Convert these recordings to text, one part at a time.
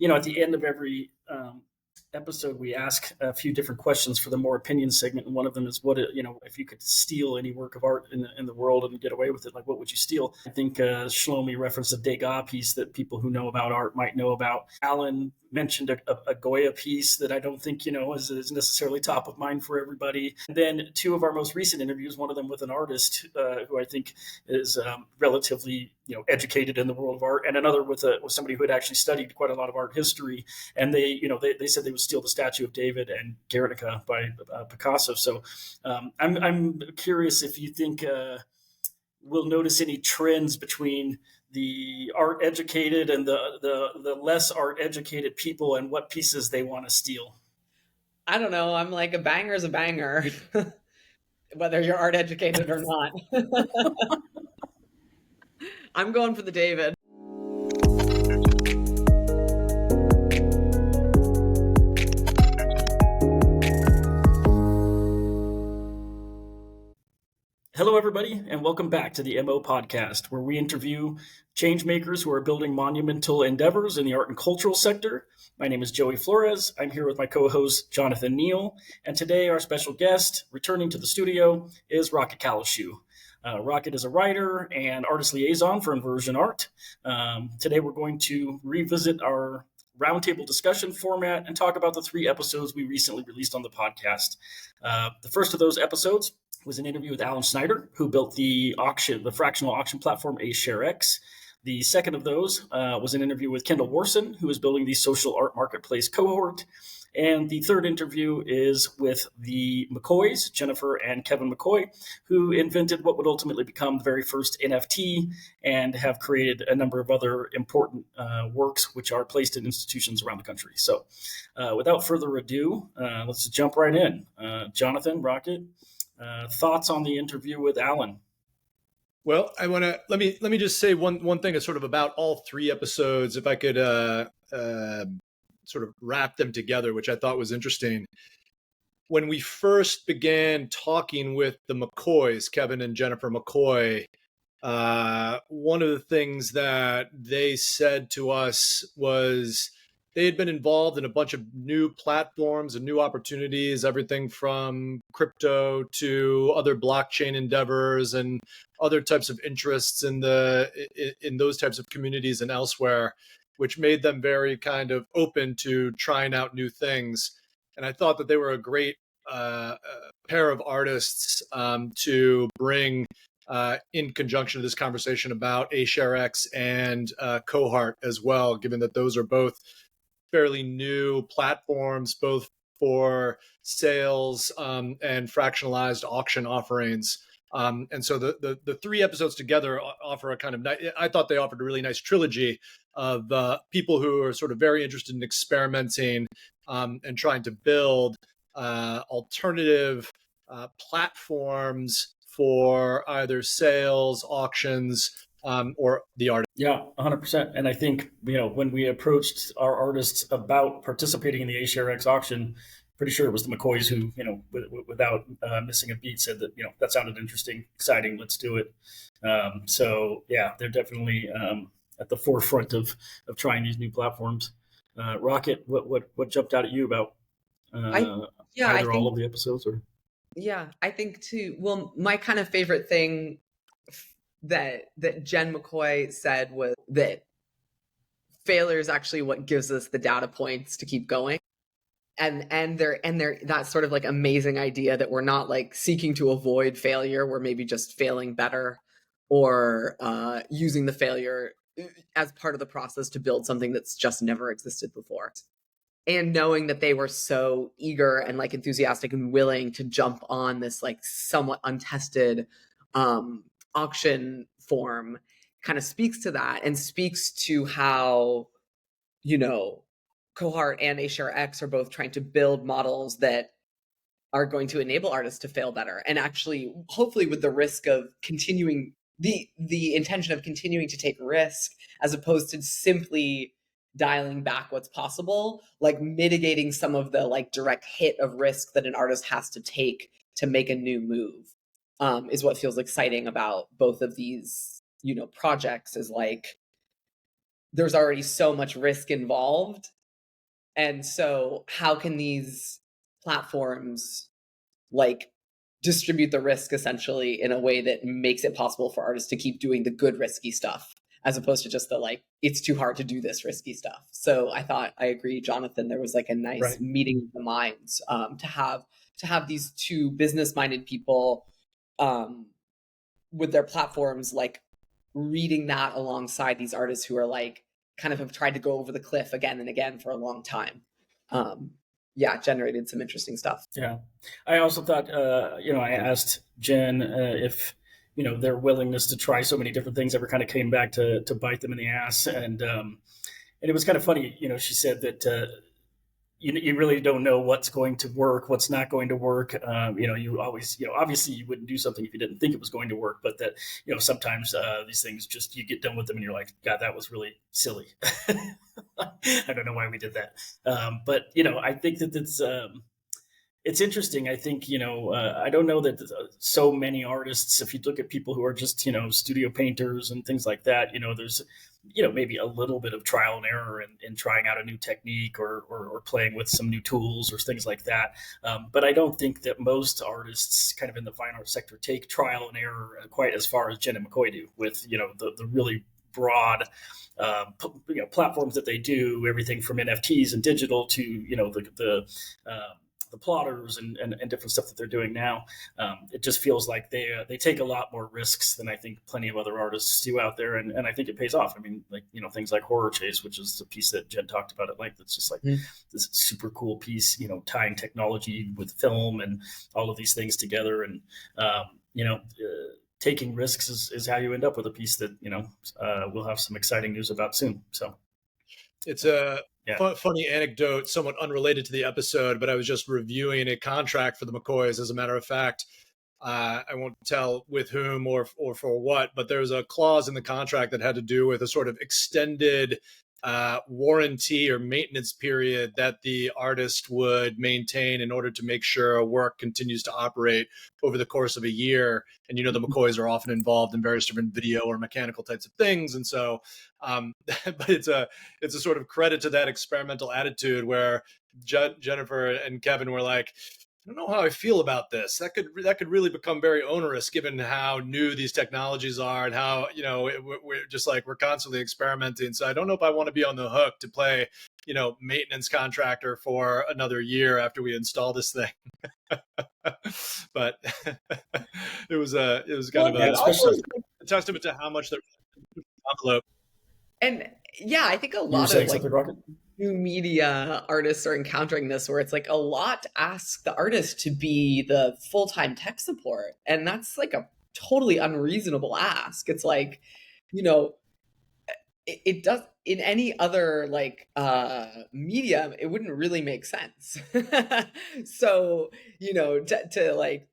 at the end of every episode, we ask a few different questions for the more opinion segment, and one of them is, if you could steal any work of art in the world and get away with it, like what would you steal? I think Shlomi referenced a Degas piece that people who know about art might know about. Alan mentioned a Goya piece that I don't think is necessarily top of mind for everybody. And then two of our most recent interviews, one of them with an artist who I think is relatively educated in the world of art, and another with somebody who had actually studied quite a lot of art history, and they said they would steal the statue of David and Guernica by Picasso. So I'm curious if you think we'll notice any trends between the art educated and the less art educated people, and what pieces they want to steal. I don't know. I'm like, a banger is a banger, whether you're art educated or not. I'm going for the David. Hello, everybody, and welcome back to the MO Podcast, where we interview changemakers who are building monumental endeavors in the art and cultural sector. My name is Joey Flores. I'm here with my co-host, Jonathan Neal, and today our special guest, returning to the studio, is Rocket Caleshu. Rocket is a writer and artist liaison for Inversion Art. Today we're going to revisit our roundtable discussion format and talk about the 3 episodes we recently released on the podcast. The first of those episodes was an interview with Alan Snyder, who built the fractional auction platform aShareX. The second of those was an interview with Kendall Warson, who is building the social art marketplace Cohort. And the third interview is with the McCoys, Jennifer and Kevin McCoy, who invented what would ultimately become the very first NFT and have created a number of other important works which are placed in institutions around the country. So without further ado, let's jump right in. Jonathan, Rocket, thoughts on the interview with Alan? Well, I want to let me just say one thing is sort of about all 3 episodes, if I could sort of wrap them together, which I thought was interesting. When we first began talking with the McCoys, Kevin and Jennifer McCoy, one of the things that they said to us was they had been involved in a bunch of new platforms and new opportunities, everything from crypto to other blockchain endeavors and other types of interests in those types of communities and elsewhere, which made them very kind of open to trying out new things. And I thought that they were a great pair of artists to bring in conjunction to this conversation about aShareX and Cohart as well, given that those are both fairly new platforms, both for sales and fractionalized auction offerings. And so the 3 episodes together offer a kind of, I thought they offered a really nice trilogy of people who are sort of very interested in experimenting and trying to build alternative platforms for either sales, auctions, or the art. Yeah, 100%. And I think, when we approached our artists about participating in the aShareX auction, pretty sure it was the McCoys who, without missing a beat, said that, that sounded interesting, exciting, let's do it. So yeah, they're definitely at the forefront of trying these new platforms. Rocket, what jumped out at you about either all of the episodes? Or yeah, I think too. Well, my kind of favorite thing that Jenn McCoy said was that failure is actually what gives us the data points to keep going. And they're that sort of like amazing idea that we're not like seeking to avoid failure, we're maybe just failing better, or using the failure as part of the process to build something that's just never existed before. And knowing that they were so eager and like enthusiastic and willing to jump on this like somewhat untested auction form kind of speaks to that, and speaks to how, Cohart and aShareX are both trying to build models that are going to enable artists to fail better, and actually hopefully with the risk of continuing the intention of continuing to take risk, as opposed to simply dialing back what's possible, like mitigating some of the like direct hit of risk that an artist has to take to make a new move, is what feels exciting about both of these, projects, is like there's already so much risk involved. And so how can these platforms like distribute the risk essentially in a way that makes it possible for artists to keep doing the good risky stuff, as opposed to just the like, it's too hard to do this risky stuff. So I thought, I agree, Jonathan, there was like a nice meeting of the minds to have these two business-minded people with their platforms, like reading that alongside these artists who are like kind of have tried to go over the cliff again and again for a long time. Generated some interesting stuff. Yeah. I also thought, I asked Jenn if, their willingness to try so many different things ever kind of came back to bite them in the ass. And it was kind of funny, she said that you really don't know what's going to work, what's not going to work. You always, obviously you wouldn't do something if you didn't think it was going to work, but that, sometimes these things just, you get done with them and you're like, God, that was really silly. I don't know why we did that. But I think that it's interesting. I think, I don't know that so many artists, if you look at people who are just, studio painters and things like that, there's, maybe a little bit of trial and error in trying out a new technique or playing with some new tools or things like that. But I don't think that most artists kind of in the fine art sector take trial and error quite as far as Jenn and McCoy do with, the really broad platforms that they do, everything from NFTs and digital to, the plotters and different stuff that they're doing now. It just feels like they take a lot more risks than I think plenty of other artists do out there. And I think it pays off. I mean, like, things like Horror Chase, which is the piece that Jenn talked about at length. It's just like this super cool piece, tying technology with film and all of these things together. And, taking risks is how you end up with a piece that, we'll have some exciting news about soon. So it's a funny anecdote, somewhat unrelated to the episode, but I was just reviewing a contract for the McCoys. As a matter of fact, I won't tell with whom or for what, but there was a clause in the contract that had to do with a sort of extended warranty or maintenance period that the artist would maintain in order to make sure a work continues to operate over the course of a year. And, the McCoys are often involved in various different video or mechanical types of things. And so, but it's a sort of credit to that experimental attitude where Jennifer and Kevin were like, I don't know how I feel about this. That could really become very onerous given how new these technologies are and how, we're just like, we're constantly experimenting. So I don't know if I want to be on the hook to play, maintenance contractor for another year after we install this thing. But it was kind of a testament to how much they're envelope. And I think a lot of like new media artists are encountering this where it's like a lot to ask the artist to be the full-time tech support. And that's like a totally unreasonable ask. It's like, it does in any other like medium, it wouldn't really make sense. So, to like,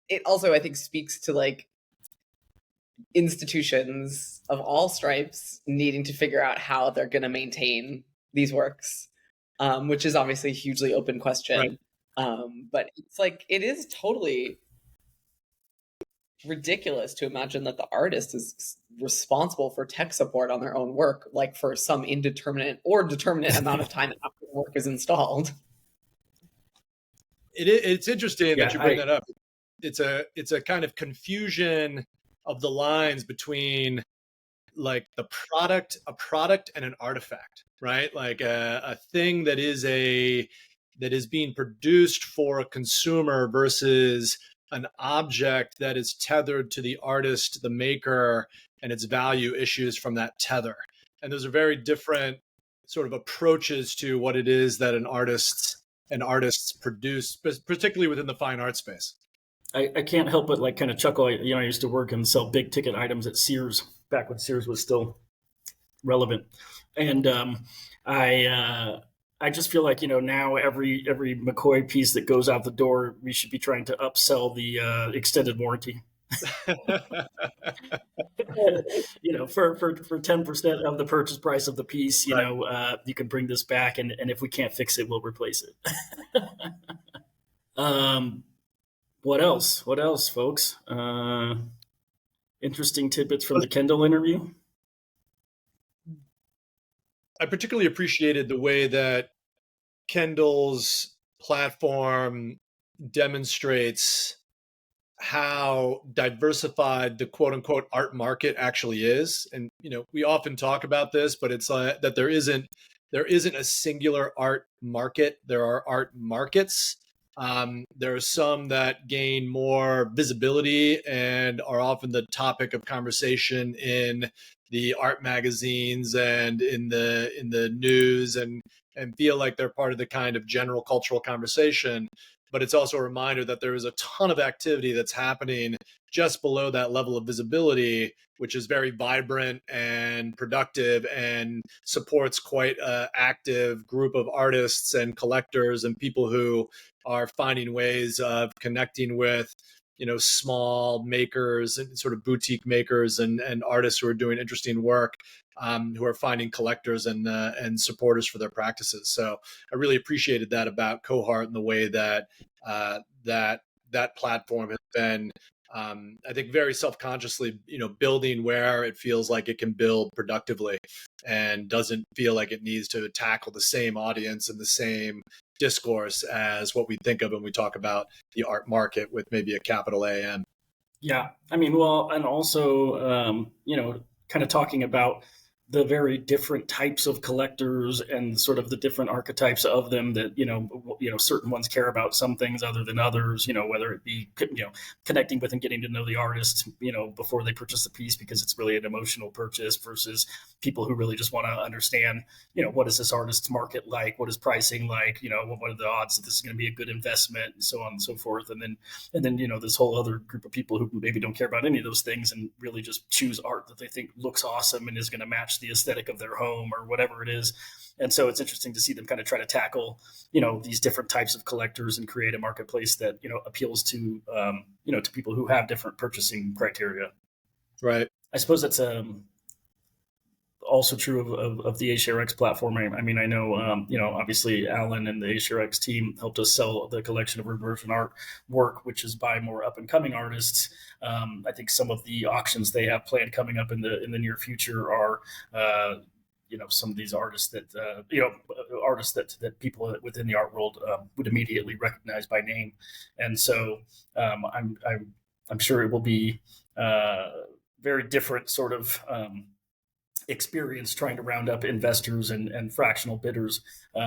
it also I think speaks to like institutions of all stripes needing to figure out how they're going to maintain these works, which is obviously a hugely open question. Right. But it's like, it is totally ridiculous to imagine that the artist is responsible for tech support on their own work, like for some indeterminate or determinate amount of time after the work is installed. It's interesting that you bring that up. It's a kind of confusion of the lines between like a product and an artifact, right? Like a thing that is being produced for a consumer versus an object that is tethered to the artist, the maker, and its value issues from that tether. And those are very different sort of approaches to what it is that artists produce, particularly within the fine art space. I can't help but like kind of chuckle. I used to work and sell big ticket items at Sears back when Sears was still relevant. And I just feel like, now every McCoy piece that goes out the door, we should be trying to upsell the extended warranty. For 10% of the purchase price of the piece, you can bring this back, and if we can't fix it, we'll replace it. What else, folks? Interesting tidbits from the Kendall interview. I particularly appreciated the way that Kendall's platform demonstrates how diversified the quote unquote art market actually is. And, we often talk about this, but it's that there isn't a singular art market. There are art markets. There are some that gain more visibility and are often the topic of conversation in the art magazines and in the news, and feel like they're part of the kind of general cultural conversation. But it's also a reminder that there is a ton of activity that's happening just below that level of visibility, which is very vibrant and productive and supports quite an active group of artists and collectors and people who are finding ways of connecting with small makers and sort of boutique makers and artists who are doing interesting work, who are finding collectors and supporters for their practices. So I really appreciated that about Cohart and the way that that platform has been, I think, very self-consciously, building where it feels like it can build productively and doesn't feel like it needs to tackle the same audience and the same discourse as what we think of when we talk about the art market with maybe a capital AM. Yeah, I mean, well, and also, kind of talking about the very different types of collectors and sort of the different archetypes of them that, certain ones care about some things other than others, whether it be, connecting with and getting to know the artist, before they purchase the piece, because it's really an emotional purchase, versus people who really just want to understand, what is this artist's market like? What is pricing like? What are the odds that this is going to be a good investment, and so on and so forth. And then, this whole other group of people who maybe don't care about any of those things and really just choose art that they think looks awesome and is going to match the aesthetic of their home or whatever it is. And so it's interesting to see them kind of try to tackle, these different types of collectors and create a marketplace that, appeals to, to people who have different purchasing criteria. Right. I suppose that's also true of the aShareX platform. I mean, I know, obviously Alan and the aShareX team helped us sell the collection of reversion art work, which is by more up and coming artists. I think some of the auctions they have planned coming up in the near future are, some of these artists that, artists that people within the art world would immediately recognize by name. And so I'm sure it will be very different sort of, experience trying to round up investors and fractional bidders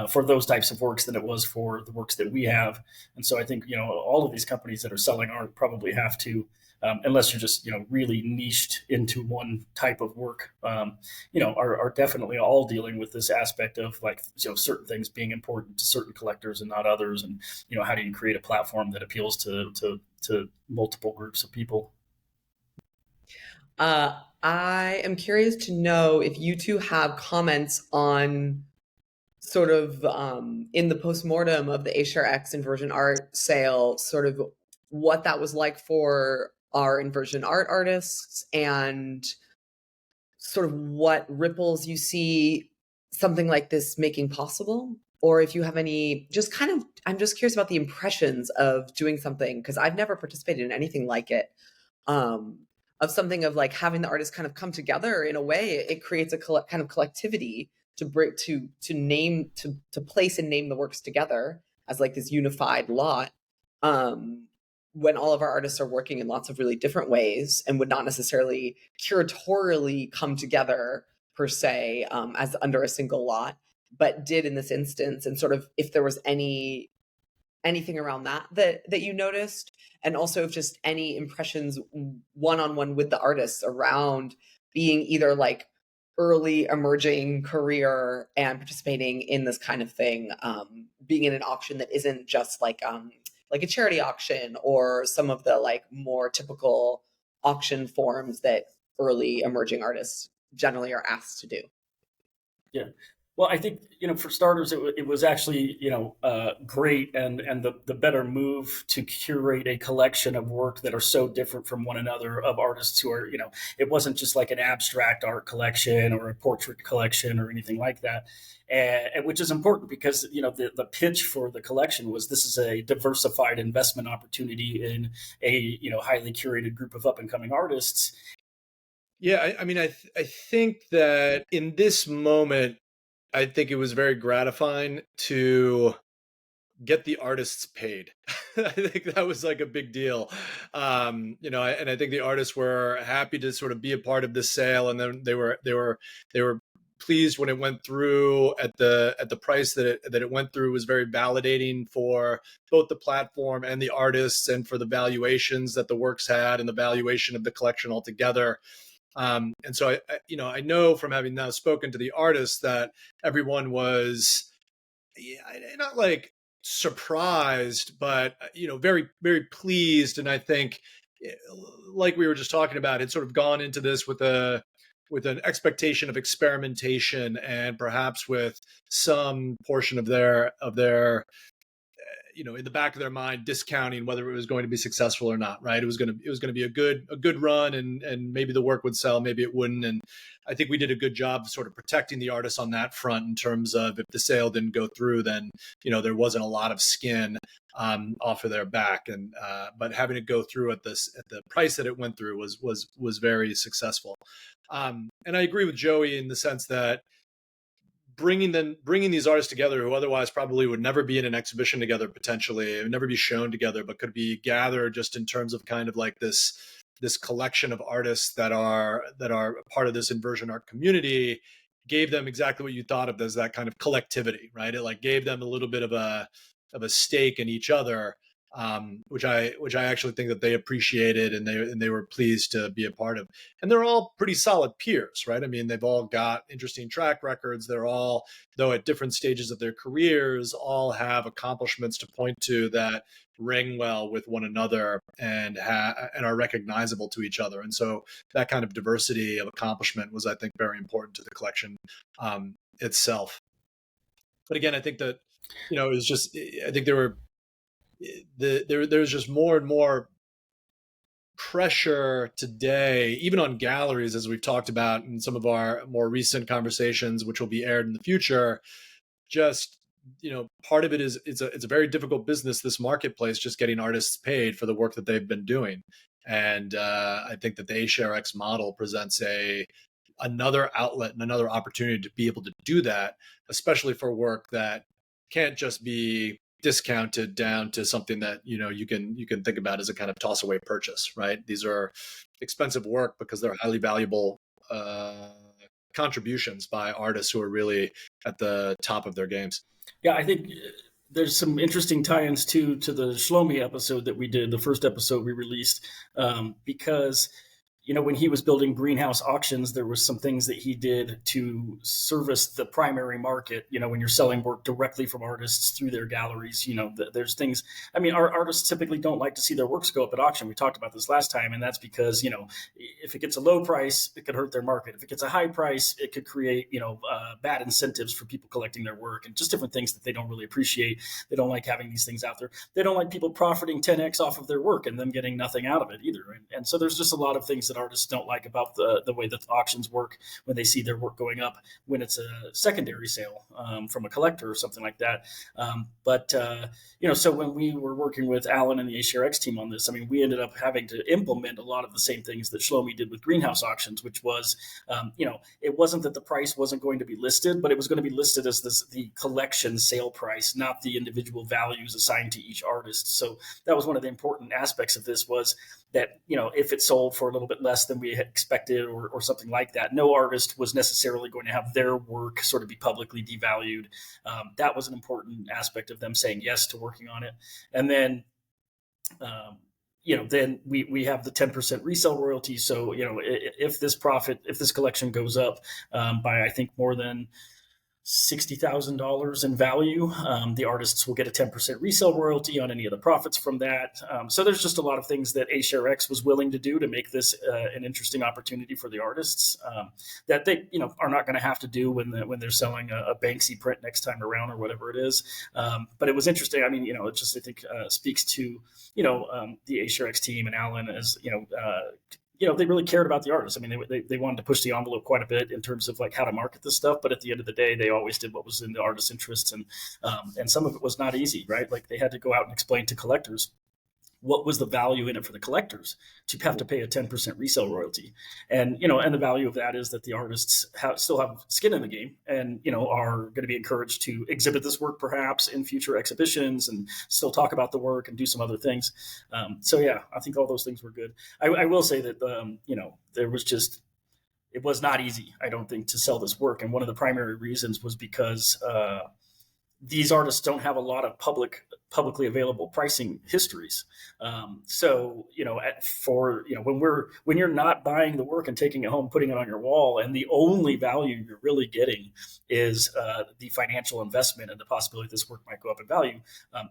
for those types of works than it was for the works that we have. And so I think, all of these companies that are selling art probably have to, unless you're just, really niched into one type of work, are definitely all dealing with this aspect of like, certain things being important to certain collectors and not others. And, how do you create a platform that appeals to multiple groups of people? I am curious to know if you two have comments on sort of in the postmortem of the aShareX inversion art sale, sort of what that was like for our inversion art artists and sort of what ripples you see something like this making possible. Or if you have any, just kind of, I'm just curious about the impressions of doing something, because I've never participated in anything like it. Of something of like having the artists kind of come together in a way, it creates a kind of collectivity to break to name to place and name the works together as like this unified lot. When all of our artists are working in lots of really different ways and would not necessarily curatorially come together per se as under a single lot, but did in this instance. And sort of if there was anything around that you noticed, and also if just any impressions one-on-one with the artists around being either like early emerging career and participating in this kind of thing, being in an auction that isn't just like a charity auction or some of the like more typical auction forms that early emerging artists generally are asked to do. Yeah. Well, I think, for starters, it was actually, great and the better move to curate a collection of work that are so different from one another, of artists who are, it wasn't just like an abstract art collection or a portrait collection or anything like that. And which is important because, the pitch for the collection was this is a diversified investment opportunity in a, highly curated group of up and coming artists. Yeah, I mean, I think that in this moment, I think it was very gratifying to get the artists paid. I think that was like a big deal. And I think the artists were happy to sort of be a part of this sale, and then they were pleased when it went through at the price that it went through. Was very validating for both the platform and the artists, and for the valuations that the works had and the valuation of the collection altogether. And so I know from having now spoken to the artists that everyone was, not like surprised, but very, very pleased. And I think, like we were just talking about, had sort of gone into this with an expectation of experimentation, and perhaps with some portion of their in the back of their mind, discounting whether it was going to be successful or not. Right? It was going to be a good run, and maybe the work would sell, maybe it wouldn't. And I think we did a good job of sort of protecting the artists on that front, in terms of, if the sale didn't go through, then there wasn't a lot of skin off of their back. And but having it go through at the price that it went through was very successful. And I agree with Joey in the sense that bringing these artists together, who otherwise probably would never be in an exhibition together, potentially would never be shown together, but could be gathered just in terms of kind of like this collection of artists that are part of this inversion art community, gave them exactly what you thought of as that kind of collectivity, right? It like gave them a little bit of a stake in each other, which I actually think that they appreciated, and they were pleased to be a part of. And they're all pretty solid peers, right? I mean, they've all got interesting track records. They're all, though at different stages of their careers, all have accomplishments to point to that ring well with one another, and are recognizable to each other. And so that kind of diversity of accomplishment was, I think, very important to the collection itself. But again, I think that it was just, I think there's just more and more pressure today, even on galleries, as we've talked about in some of our more recent conversations, which will be aired in the future. Just, part of it is it's a very difficult business, this marketplace, just getting artists paid for the work that they've been doing. And I think that the aShareX model presents another outlet and another opportunity to be able to do that, especially for work that can't just be discounted down to something that you can think about as a kind of toss away purchase, right? These are expensive work because they're highly valuable contributions by artists who are really at the top of their games. Yeah, I think there's some interesting tie-ins to the Shlomi episode that we did, the first episode we released, because when he was building greenhouse auctions, there was some things that he did to service the primary market. When you're selling work directly from artists through their galleries, there's things. I mean, our artists typically don't like to see their works go up at auction. We talked about this last time, and that's because if it gets a low price, it could hurt their market. If it gets a high price, it could create bad incentives for people collecting their work, and just different things that they don't really appreciate. They don't like having these things out there. They don't like people profiting 10x off of their work and them getting nothing out of it either. And so there's just a lot of things that artists don't like about the way that the auctions work when they see their work going up when it's a secondary sale from a collector or something like that. So when we were working with Alan and the aShareX team on this, I mean, we ended up having to implement a lot of the same things that Shlomi did with greenhouse auctions, which was, it wasn't that the price wasn't going to be listed, but it was going to be listed as the collection sale price, not the individual values assigned to each artist. So that was one of the important aspects of this, was that, if it sold for a little bit less than we had expected or something like that, no artist was necessarily going to have their work sort of be publicly devalued. That was an important aspect of them saying yes to working on it. And then, then we have the 10% resale royalty. So, if this collection goes up by, I think, more than $60,000 in value, the artists will get a 10% resale royalty on any of the profits from that. So there's just a lot of things that aShareX was willing to do to make this an interesting opportunity for the artists that they are not going to have to do when they're selling a Banksy print next time around or whatever it is. But it was interesting. I mean, it just, I think, speaks to the aShareX team and Alan as they really cared about the artists. I mean, they wanted to push the envelope quite a bit in terms of like how to market this stuff. But at the end of the day, they always did what was in the artist's interests. And some of it was not easy, right? Like they had to go out and explain to collectors what was the value in it for the collectors to have to pay a 10% resale royalty? And, and the value of that is that the artists still have skin in the game and, are going to be encouraged to exhibit this work perhaps in future exhibitions and still talk about the work and do some other things. So yeah, I think all those things were good. I will say that, there was just, it was not easy, I don't think, to sell this work. And one of the primary reasons was because, these artists don't have a lot of publicly available pricing histories. So, when you're not buying the work and taking it home, putting it on your wall, and the only value you're really getting is the financial investment and the possibility this work might go up in value,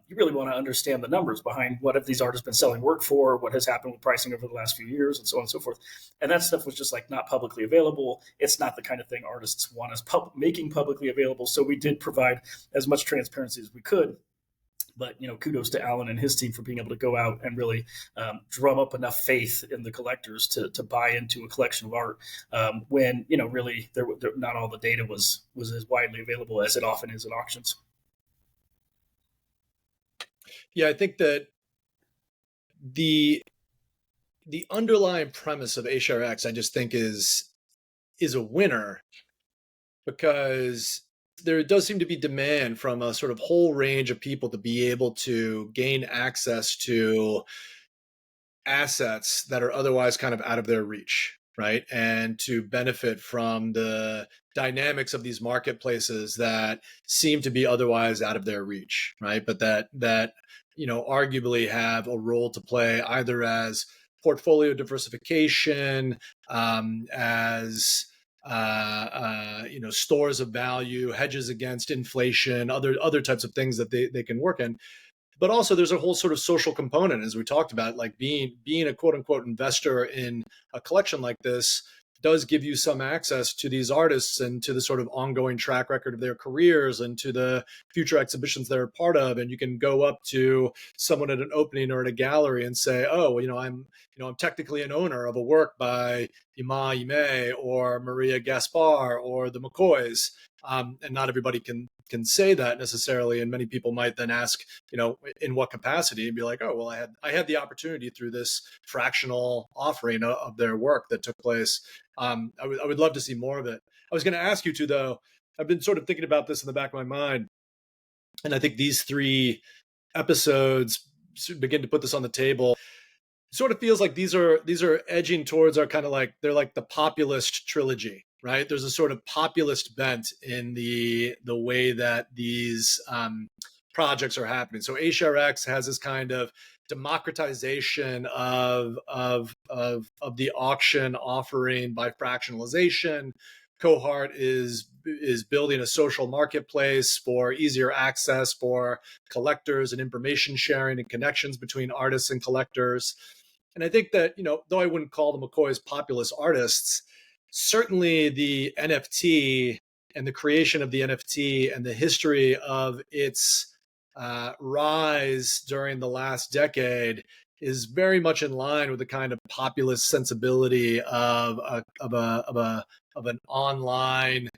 you really want to understand the numbers behind what have these artists been selling work for, what has happened with pricing over the last few years, and so on and so forth. And that stuff was just like not publicly available. It's not the kind of thing artists want us making publicly available. So we did provide as much transparency as we could. But kudos to Alan and his team for being able to go out and really drum up enough faith in the collectors to buy into a collection of art when really not all the data was as widely available as it often is at auctions. Yeah, I think that the underlying premise of aShareX, I just think is a winner, because there does seem to be demand from a sort of whole range of people to be able to gain access to assets that are otherwise kind of out of their reach, right? And to benefit from the dynamics of these marketplaces that seem to be otherwise out of their reach, right? But that arguably have a role to play either as portfolio diversification, as stores of value, hedges against inflation, other types of things that they can work in. But also there's a whole sort of social component, as we talked about, like being a quote unquote investor in a collection like this does give you some access to these artists and to the sort of ongoing track record of their careers and to the future exhibitions they're a part of. And you can go up to someone at an opening or at a gallery and say, oh, I'm technically an owner of a work by Ima Ime or Maria Gaspar or the McCoys. And not everybody can say that necessarily. And many people might then ask, in what capacity, and be like, oh, well, I had the opportunity through this fractional offering of their work that took place. I would love to see more of it. I was going to ask you to, though. I've been sort of thinking about this in the back of my mind. And I think these 3 episodes begin to put this on the table. It sort of feels like these are edging towards our kind of like, they're like the populist trilogy, right? There's a sort of populist bent in the way that these projects are happening. So aShareX has this kind of democratization of the auction offering by fractionalization. Cohart is building a social marketplace for easier access for collectors and information sharing and connections between artists and collectors. And I think that, though I wouldn't call the McCoys populist artists, certainly the NFT and the creation of the NFT and the history of its rise during the last decade is very much in line with the kind of populist sensibility of an online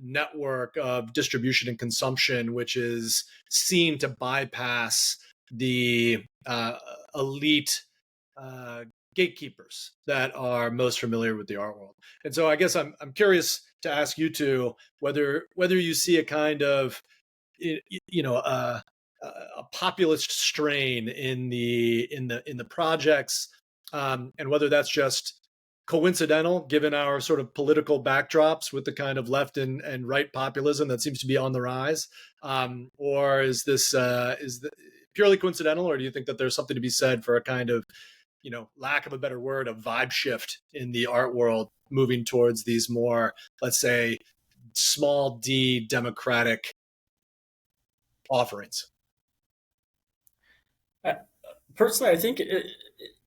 network of distribution and consumption, which is seen to bypass the elite gatekeepers that are most familiar with the art world. And so I guess I'm curious to ask you two whether you see a kind of a populist strain in the projects, and whether that's just coincidental given our sort of political backdrops with the kind of left and right populism that seems to be on the rise, or is this purely coincidental, or do you think that there's something to be said for a kind of, lack of a better word, a vibe shift in the art world moving towards these more, let's say, small d democratic offerings? Personally, I think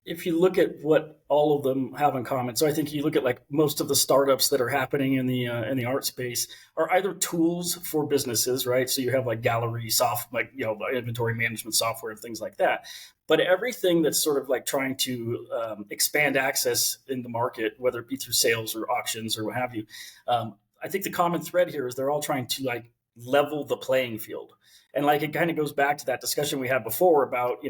if you look at what all of them have in common, so I think you look at like most of the startups that are happening in the art space are either tools for businesses, right? So you have like gallery software, inventory management software and things like that. But everything that's sort of like trying to expand access in the market, whether it be through sales or auctions or what have you, I think the common thread here is they're all trying to like level the playing field. And like, it kind of goes back to that discussion we had before about,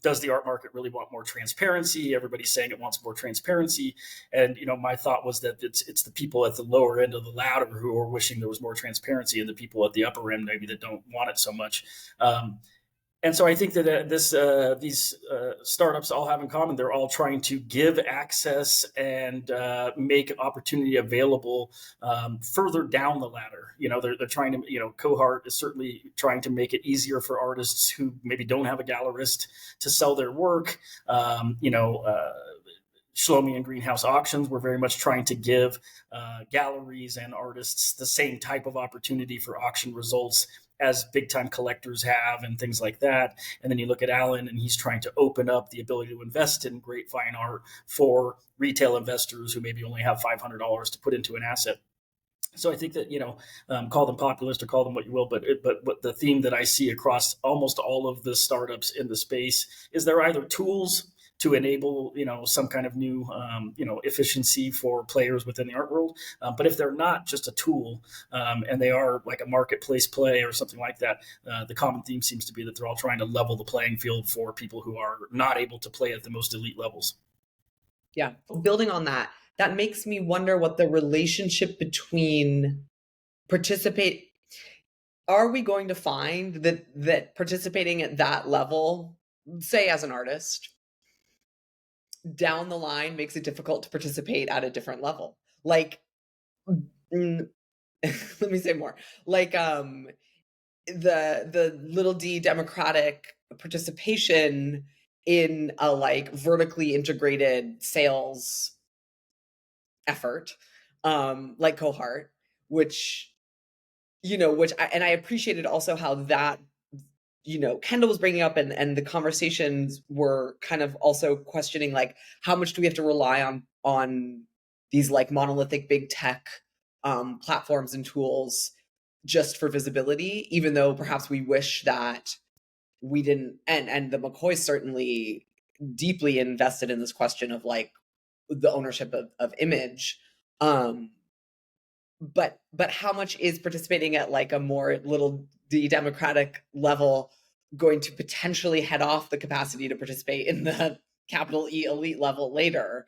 does the art market really want more transparency? Everybody's saying it wants more transparency. And, my thought was that it's the people at the lower end of the ladder who are wishing there was more transparency, and the people at the upper end maybe that don't want it so much. And so I think that these startups all have in common, they're all trying to give access and make opportunity available further down the ladder. They're trying to, Cohart is certainly trying to make it easier for artists who maybe don't have a gallerist to sell their work. Shlomi and Greenhouse Auctions were very much trying to give galleries and artists the same type of opportunity for auction results as big time collectors have, and things like that. And then you look at Alan, and he's trying to open up the ability to invest in great fine art for retail investors who maybe only have $500 to put into an asset. So I think that, call them populist or call them what you will, but the theme that I see across almost all of the startups in the space is they're either tools to enable, some kind of new, efficiency for players within the art world. But if they're not just a tool, and they are like a marketplace play or something like that, the common theme seems to be that they're all trying to level the playing field for people who are not able to play at the most elite levels. Yeah. Building on that makes me wonder what the relationship between are we going to find that participating at that level, say as an artist, down the line makes it difficult to participate at a different level? Like, let me say more. Like, the little d democratic participation in a like vertically integrated sales effort, like Cohart, which I appreciated also how that, Kendall was bringing up, and the conversations were kind of also questioning, like, how much do we have to rely on these like monolithic big tech platforms and tools just for visibility, even though perhaps we wish that we didn't. And the McCoys certainly deeply invested in this question of like the ownership of image. But how much is participating at like a more little d democratic level going to potentially head off the capacity to participate in the capital E elite level later?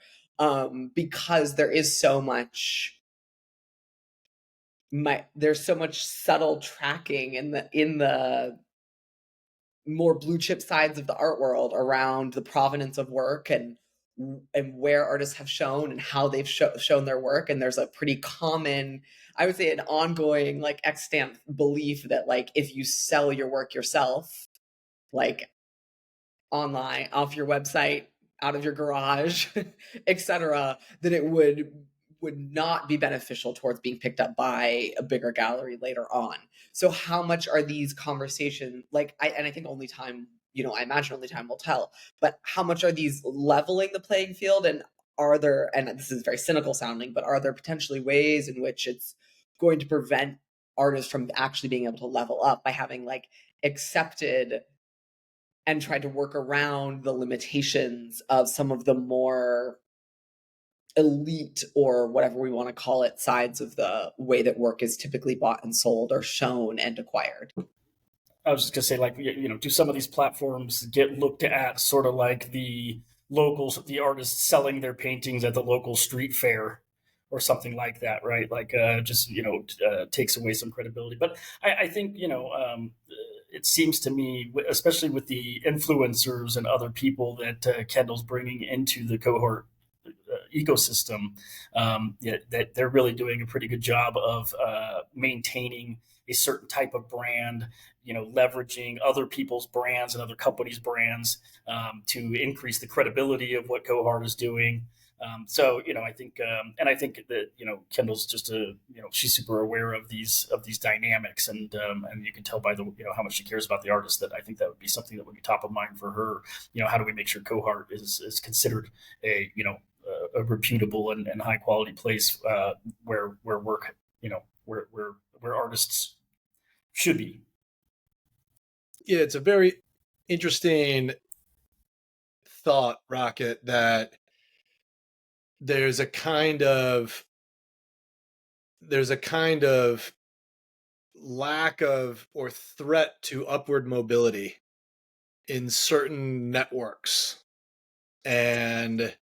Because there is so much there's so much subtle tracking in the more blue chip sides of the art world around the provenance of work and where artists have shown and how they've shown their work. And there's a pretty common, I would say, an ongoing like extant belief that like if you sell your work yourself, like online, off your website, out of your garage, etc., then it would not be beneficial towards being picked up by a bigger gallery later on. So how much are these conversations like, I think only time, I imagine only time will tell, but how much are these leveling the playing field? And are there, and this is very cynical sounding, but are there potentially ways in which it's going to prevent artists from actually being able to level up by having like accepted and tried to work around the limitations of some of the more elite, or whatever we want to call it, sides of the way that work is typically bought and sold or shown and acquired? I was just gonna say, like, do some of these platforms get looked at sort of like the artists selling their paintings at the local street fair or something like that, right? Like, takes away some credibility. But I think, it seems to me, especially with the influencers and other people that Kendall's bringing into the Cohort ecosystem, that they're really doing a pretty good job of maintaining a certain type of brand, leveraging other people's brands and other companies' brands to increase the credibility of what Cohart is doing. So I think, and I think that Kendall's just she's super aware of these dynamics, and you can tell by the how much she cares about the artist, that I think that would be something that would be top of mind for her. How do we make sure Cohart is considered a reputable and high quality place where work, where artists should be. Yeah, it's a very interesting thought, Rocket, that there's a kind of lack of or threat to upward mobility in certain networks. And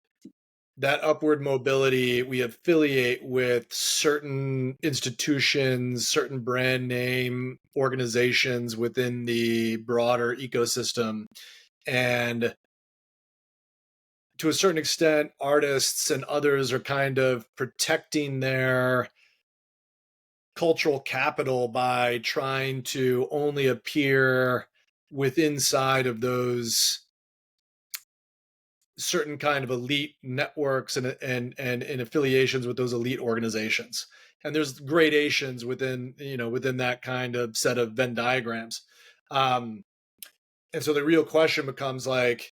that upward mobility we affiliate with certain institutions, certain brand name organizations within the broader ecosystem. And to a certain extent, artists and others are kind of protecting their cultural capital by trying to only appear within inside of those certain kind of elite networks and affiliations with those elite organizations. And there's gradations within that kind of set of Venn diagrams. And so the real question becomes like,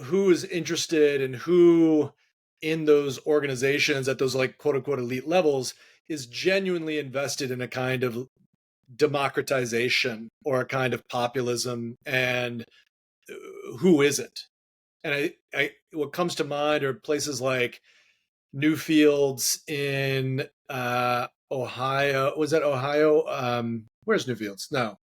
who is interested and who in those organizations at those like quote unquote elite levels is genuinely invested in a kind of democratization or a kind of populism, and who isn't. And I what comes to mind are places like Newfields in Ohio. Was that Ohio? Where's Newfields? No,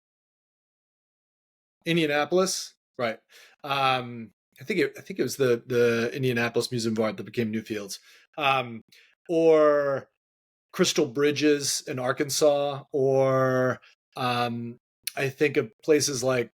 Indianapolis, right? I think it was the Indianapolis Museum of Art that became Newfields, or Crystal Bridges in Arkansas, or I think of places like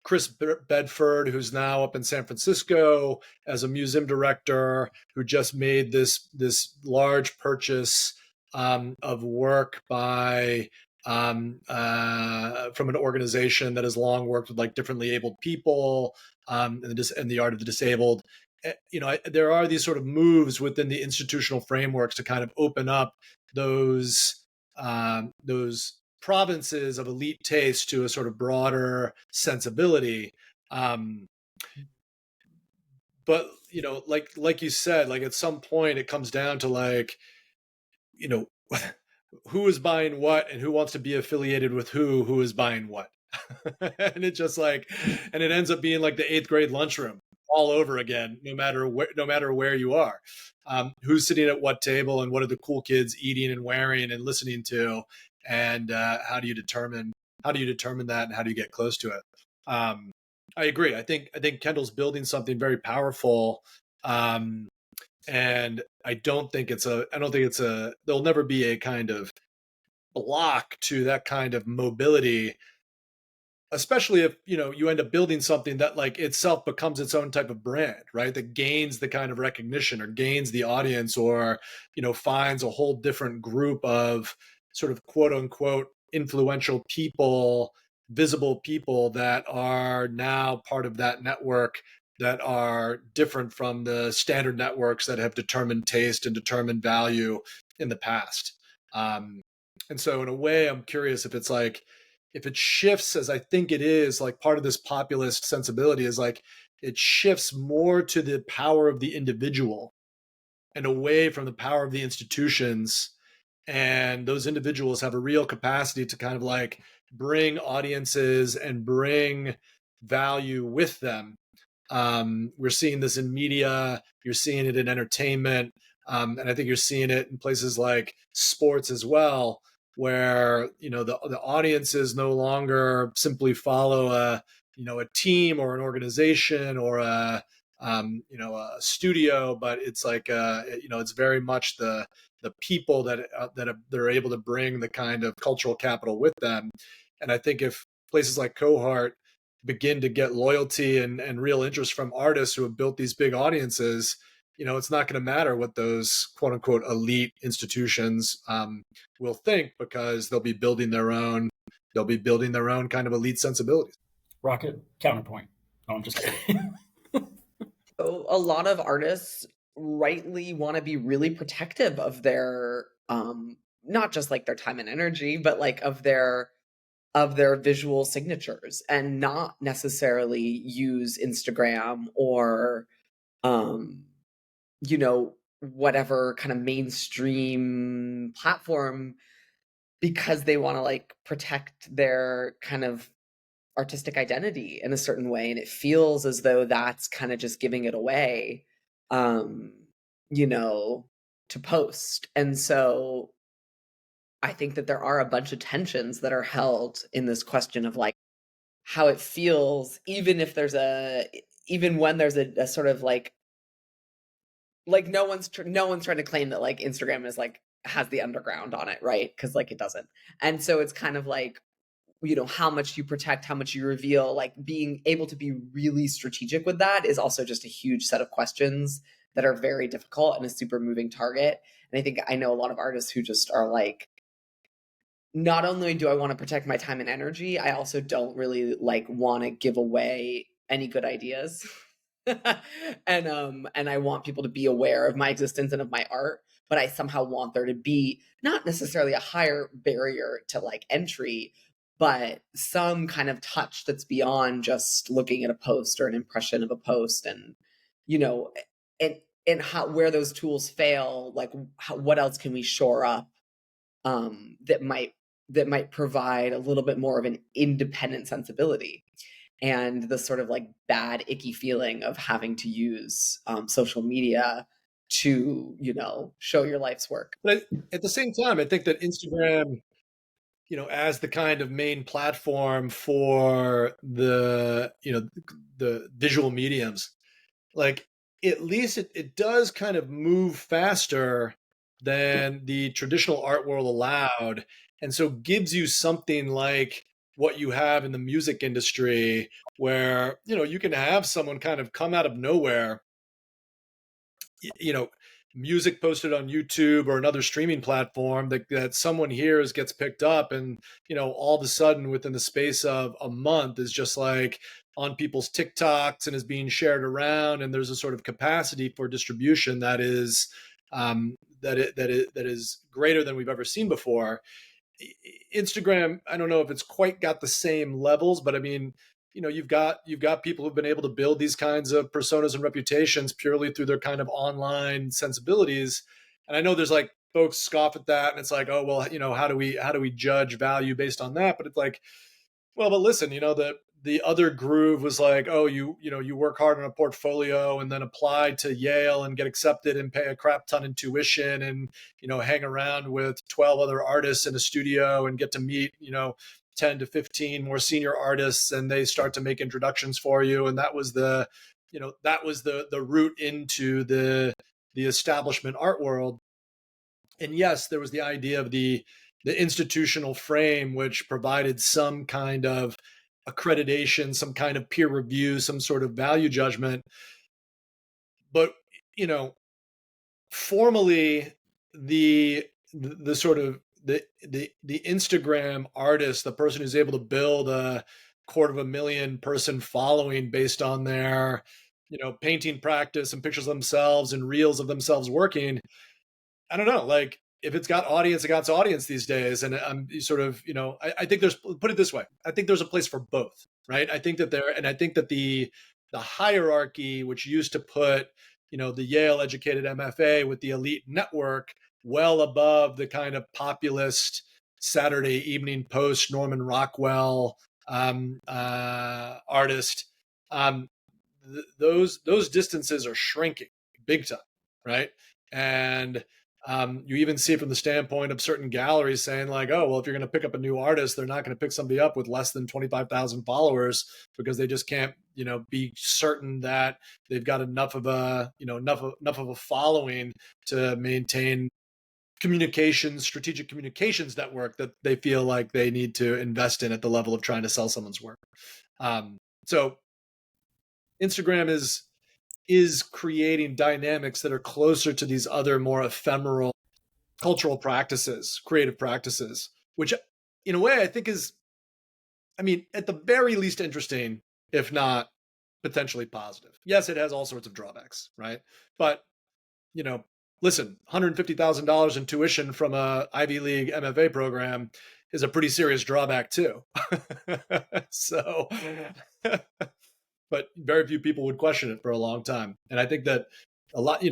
Chris Bedford, who's now up in San Francisco as a museum director, who just made this large purchase of work by from an organization that has long worked with like differently abled people and the art of the disabled. There are these sort of moves within the institutional frameworks to kind of open up those provinces of elite taste to a sort of broader sensibility. But like you said, like at some point it comes down to like, who is buying what and who wants to be affiliated with who is buying what. And it just like, and it ends up being like the 8th grade lunchroom all over again, no matter where you are. Who's sitting at what table and what are the cool kids eating and wearing and listening to, and how do you determine that, and how do you get close to it? I agree. I think Kendall's building something very powerful, and I don't think there'll never be a kind of block to that kind of mobility, especially if you end up building something that like itself becomes its own type of brand, right? That gains the kind of recognition or gains the audience, or finds a whole different group of sort of quote unquote influential people, visible people that are now part of that network, that are different from the standard networks that have determined taste and determined value in the past. And so in a way, I'm curious if it's like, if it shifts, as I think it is, like part of this populist sensibility is like, it shifts more to the power of the individual and away from the power of the institutions. And those individuals have a real capacity to kind of like bring audiences and bring value with them. We're seeing this in media, you're seeing it in entertainment, and I think you're seeing it in places like sports as well, where the audiences no longer simply follow a team or an organization or a studio, but it's like it's very much the people that they're able to bring the kind of cultural capital with them. And I think if places like Cohart begin to get loyalty and real interest from artists who have built these big audiences, it's not going to matter what those quote unquote elite institutions will think, because they'll be building their own kind of elite sensibilities. Rocket, counterpoint. No, I'm just kidding. So a lot of artists rightly want to be really protective of their not just like their time and energy, but like of their visual signatures, and not necessarily use Instagram or whatever kind of mainstream platform, because they want to like protect their kind of artistic identity in a certain way, and it feels as though that's kind of just giving it away to post. And so I think that there are a bunch of tensions that are held in this question of like how it feels, even when there's a sort of like no one's trying to claim that like Instagram is like has the underground on it, right? Because like it doesn't. And so it's kind of like, how much you protect, how much you reveal, like being able to be really strategic with that is also just a huge set of questions that are very difficult and a super moving target. And I think I know a lot of artists who just are like, not only do I want to protect my time and energy, I also don't really like want to give away any good ideas. And I want people to be aware of my existence and of my art, but I somehow want there to be not necessarily a higher barrier to like entry, but some kind of touch that's beyond just looking at a post or an impression of a post. And and how, where those tools fail, like what else can we shore up that might provide a little bit more of an independent sensibility, and the sort of like bad icky feeling of having to use social media to show your life's work. But at the same time, I think that Instagram, as the kind of main platform for the the visual mediums, like at least it does kind of move faster than the traditional art world allowed, and so gives you something like what you have in the music industry, where you can have someone kind of come out of nowhere, music posted on YouTube or another streaming platform that someone hears, gets picked up, and all of a sudden within the space of a month is just like on people's TikToks and is being shared around, and there's a sort of capacity for distribution that is that is greater than we've ever seen before. Instagram, I don't know if it's quite got the same levels, but I mean, you've got people who've been able to build these kinds of personas and reputations purely through their kind of online sensibilities. And I know there's like folks scoff at that, and it's like, oh well, how do we judge value based on that? But it's like, well, but listen, the other groove was like, oh, you work hard on a portfolio and then apply to Yale and get accepted and pay a crap ton in tuition and hang around with 12 other artists in a studio and get to meet 10 to 15 more senior artists, and they start to make introductions for you. And that was the route into the establishment art world. And yes, there was the idea of the institutional frame, which provided some kind of accreditation, some kind of peer review, some sort of value judgment. But formally, the sort of the Instagram artist, the person who's able to build a 250,000 person following based on their painting practice and pictures of themselves and reels of themselves working, I don't know, like if it's got audience, it got audience these days. And I'm sort of, I think there's, put it this way, I think there's a place for both, right? I think that the hierarchy, which used to put, the Yale educated MFA with the elite network well above the kind of populist Saturday Evening Post, Norman Rockwell artist, those distances are shrinking big time, right? And you even see it from the standpoint of certain galleries saying like, oh, well, if you're going to pick up a new artist, they're not going to pick somebody up with less than 25,000 followers because they just can't, be certain that they've got enough of a following to maintain strategic communications network that they feel like they need to invest in at the level of trying to sell someone's work. So Instagram is creating dynamics that are closer to these other more ephemeral cultural practices, creative practices, which in a way I think is, at the very least interesting, if not potentially positive. Yes, it has all sorts of drawbacks, right? But, listen, $150,000 in tuition from a Ivy League MFA program is a pretty serious drawback too. So, but very few people would question it for a long time. And I think that a lot,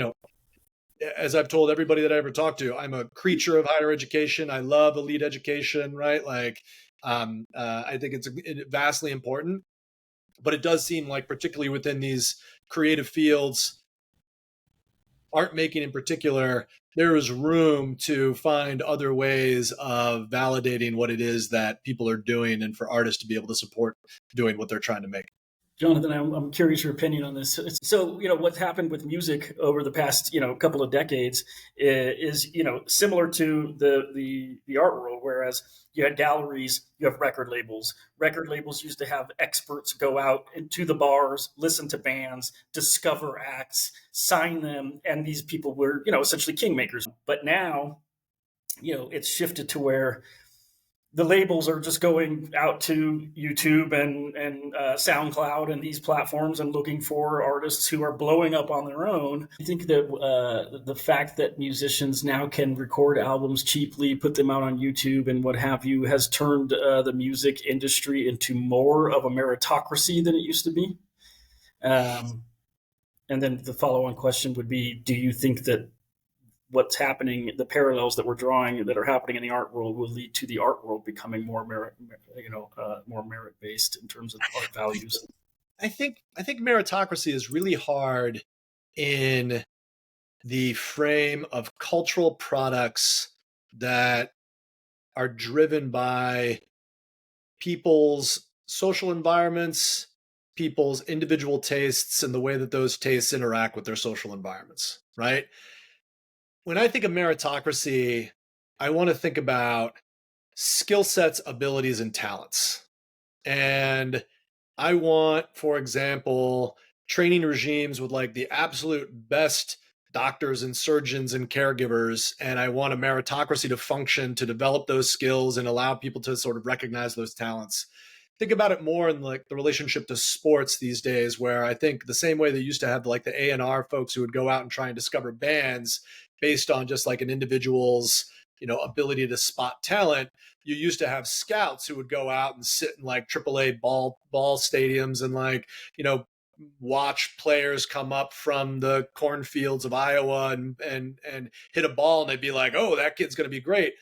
as I've told everybody that I ever talked to, I'm a creature of higher education. I love elite education, right? Like, I think it's vastly important, but it does seem like, particularly within these creative fields, art making in particular, there is room to find other ways of validating what it is that people are doing, and for artists to be able to support doing what they're trying to make. Jonathan, I'm curious your opinion on this. So, what's happened with music over the past, couple of decades is, similar to the art world, whereas you had galleries, you have record labels. Record labels used to have experts go out into the bars, listen to bands, discover acts, sign them, and these people were, essentially kingmakers. But now, it's shifted to where the labels are just going out to YouTube and SoundCloud and these platforms and looking for artists who are blowing up on their own. I think that the fact that musicians now can record albums cheaply, put them out on YouTube and what have you, has turned the music industry into more of a meritocracy than it used to be. And then the follow-on question would be, do you think that what's happening, the parallels that we're drawing that are happening in the art world, will lead to the art world becoming more more merit based in terms of art values? I think meritocracy is really hard in the frame of cultural products that are driven by people's social environments, people's individual tastes, and the way that those tastes interact with their social environments, right? When I think of meritocracy, I want to think about skill sets, abilities, and talents. And I want, for example, training regimes with like the absolute best doctors and surgeons and caregivers. And I want a meritocracy to function, to develop those skills and allow people to sort of recognize those talents. Think about it more in like the relationship to sports these days, where I think the same way they used to have like the A&R folks who would go out and try and discover bands based on just like an individual's, ability to spot talent. You used to have scouts who would go out and sit in like AAA ball stadiums and like, watch players come up from the cornfields of Iowa and hit a ball, and they'd be like, oh, that kid's going to be great.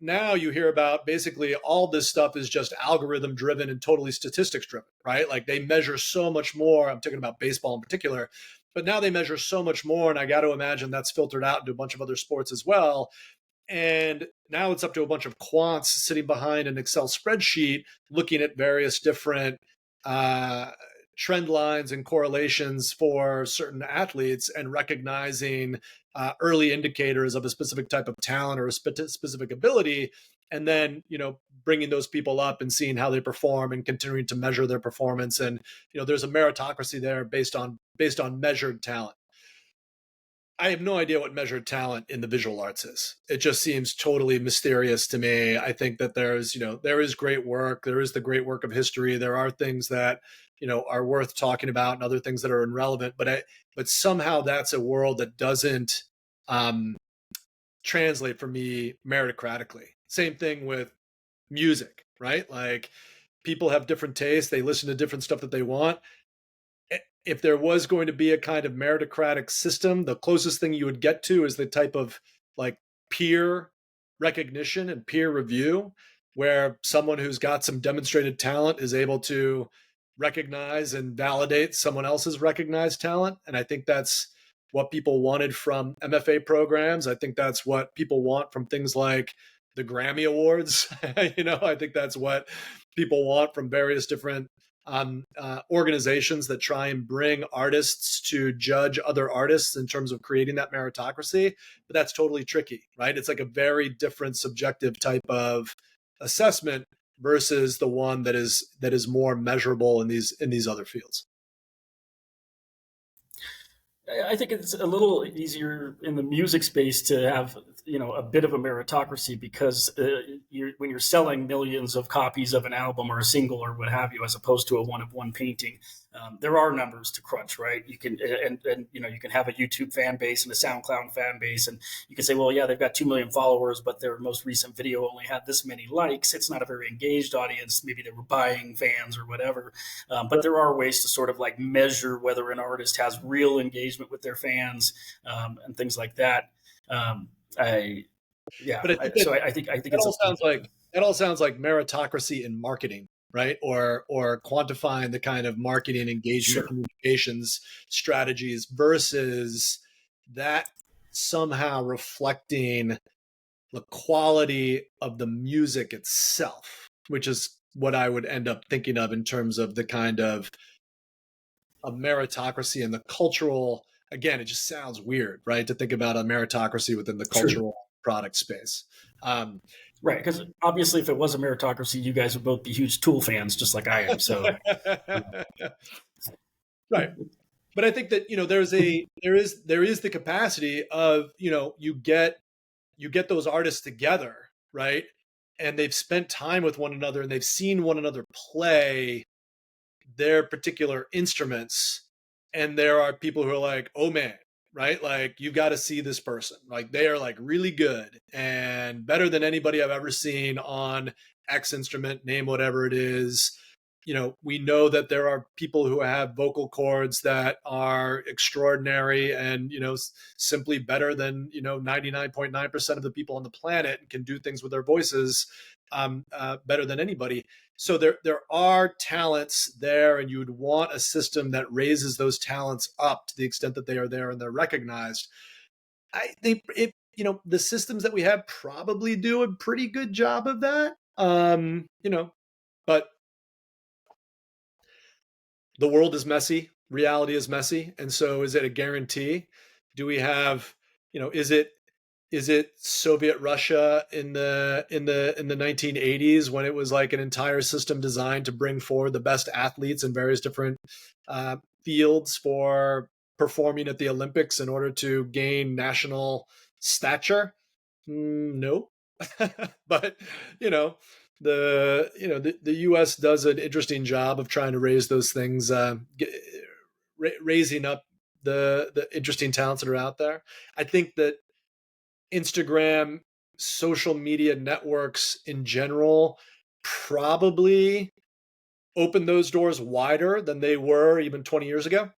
Now you hear about basically all this stuff is just algorithm driven and totally statistics driven, right? Like they measure so much more. I'm talking about baseball in particular, but now they measure so much more. And I got to imagine that's filtered out into a bunch of other sports as well. And now it's up to a bunch of quants sitting behind an Excel spreadsheet, looking at various different trend lines and correlations for certain athletes and recognizing early indicators of a specific type of talent or a specific ability, and then bringing those people up and seeing how they perform and continuing to measure their performance. And there's a meritocracy there based on measured talent. I have no idea what measured talent in the visual arts is. It just seems totally mysterious to me. I think that there is great work. There is the great work of history. There are things that are worth talking about and other things that are irrelevant. But somehow that's a world that doesn't translate for me meritocratically. Same thing with music, right? Like people have different tastes. They listen to different stuff that they want. If there was going to be a kind of meritocratic system, the closest thing you would get to is the type of like peer recognition and peer review, where someone who's got some demonstrated talent is able to recognize and validate someone else's recognized talent. And I think that's what people wanted from MFA programs. I think that's what people want from things like the Grammy Awards. I think that's what people want from various different organizations that try and bring artists to judge other artists in terms of creating that meritocracy. But that's totally tricky, right? It's like a very different subjective type of assessment versus the one that is more measurable in these other fields. I think it's a little easier in the music space to have, a bit of a meritocracy because when you're selling millions of copies of an album or a single or what have you, as opposed to a one-of-one painting, there are numbers to crunch, right? You can you can have a YouTube fan base and a SoundCloud fan base, and you can say, well, yeah, they've got 2 million followers, but their most recent video only had this many likes. It's not a very engaged audience. Maybe they were buying fans or whatever. But there are ways to sort of like measure whether an artist has real engagement with their fans and things like that. I think it all sounds like meritocracy in marketing, right? Or quantifying the kind of marketing engagement communications strategies versus that somehow reflecting the quality of the music itself, which is what I would end up thinking of in terms of the kind of a meritocracy and the cultural. Again, it just sounds weird, right, to think about a meritocracy within the cultural product space. Right, because obviously, if it was a meritocracy, you guys would both be huge Tool fans, just like I am. So, right. But I think that there is the capacity of you get those artists together, right, and they've spent time with one another and they've seen one another play their particular instruments, and there are people who are like, oh man, right, like you've got to see this person, like they are like really good and better than anybody I've ever seen on X instrument, name whatever it is. We know that there are people who have vocal cords that are extraordinary and simply better than 99.9% of the people on the planet, and can do things with their voices better than anybody. So there are talents there, and you would want a system that raises those talents up to the extent that they are there and they're recognized. I think the systems that we have probably do a pretty good job of that. But the world is messy, reality is messy, and so is it a guarantee? Do we have, is it Soviet Russia in the 1980s when it was like an entire system designed to bring forward the best athletes in various different fields for performing at the Olympics in order to gain national stature? No. But the U.S. does an interesting job of trying to raise those things, raising up the interesting talents that are out there. I think that Instagram, social media networks in general, probably open those doors wider than they were even 20 years ago,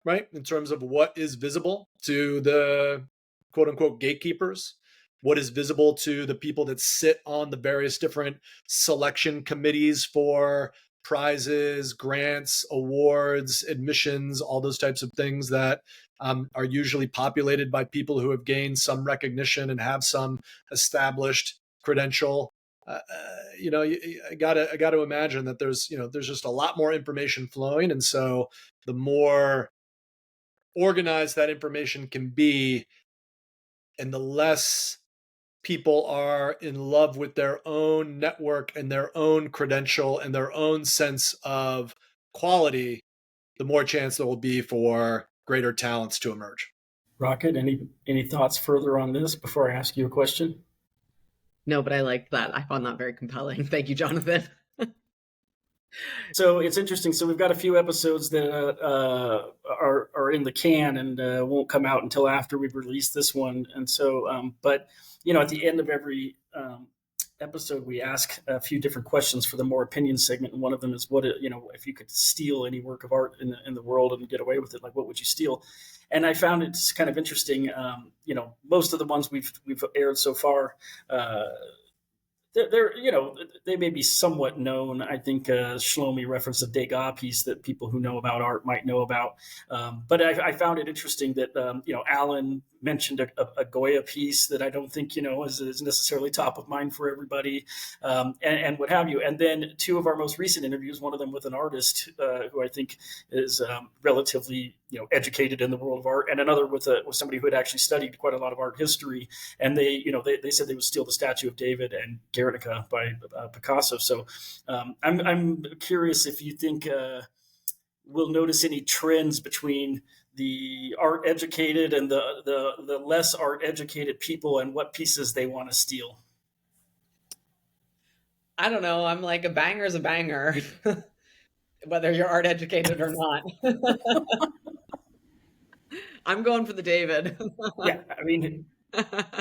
right? In terms of what is visible to the quote unquote gatekeepers, what is visible to the people that sit on the various different selection committees for prizes, grants, awards, admissions, all those types of things that are usually populated by people who have gained some recognition and have some established credential. I gotta imagine that there's just a lot more information flowing, and so the more organized that information can be, and the less people are in love with their own network and their own credential and their own sense of quality, the more chance there will be for greater talents to emerge. Rocket, any thoughts further on this before I ask you a question? No, but I liked that. I found that very compelling. Thank you, Jonathan. So it's interesting. So we've got a few episodes that are in the can and won't come out until after we've released this one. And so, but at the end of every episode, we ask a few different questions for the more opinion segment. And one of them is, if you could steal any work of art in the world and get away with it, like what would you steal? And I found it's kind of interesting. Most of the ones we've aired so far, they may be somewhat known. I think Shlomi referenced a Degas piece that people who know about art might know about. But I found it interesting that, Alan mentioned a Goya piece that I don't think, is necessarily top of mind for everybody, and what have you. And then two of our most recent interviews, one of them with an artist who I think is relatively, educated in the world of art, and another with somebody who had actually studied quite a lot of art history. And they said they would steal the statue of David and Guernica by Picasso. So I'm curious if you think we'll notice any trends between the art educated and the less art educated people, and what pieces they want to steal. I don't know. I'm like, a banger is a banger, whether you're art educated or not. I'm going for the David. Yeah, I mean,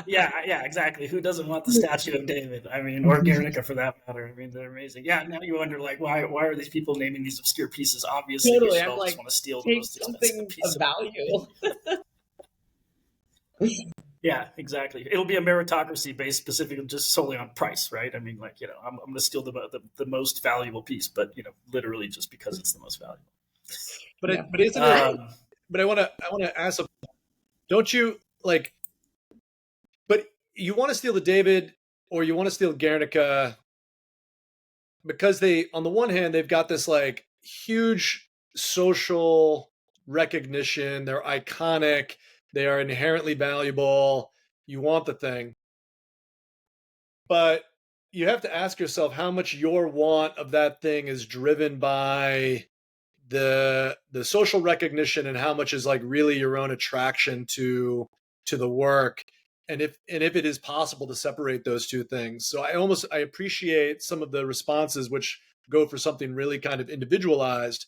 yeah, exactly. Who doesn't want the statue of David? I mean, or Guernica for that matter. I mean, they're amazing. Yeah, now you wonder, like, why are these people naming these obscure pieces? Obviously, totally. you I'm like, just want to steal the most expensive piece of value. Yeah, exactly. It'll be a meritocracy based specifically just solely on price, right? I mean, like, I'm going to steal the most valuable piece, but literally just because it's the most valuable. But isn't it? But I want to ask don't you like, but you want to steal the David or you want to steal Guernica because they, on the one hand, they've got this like huge social recognition. They're iconic. They are inherently valuable. You want the thing. But you have to ask yourself how much your want of that thing is driven by the social recognition and how much is like really your own attraction to the work, and if it is possible to separate those two things. So I appreciate some of the responses which go for something really kind of individualized,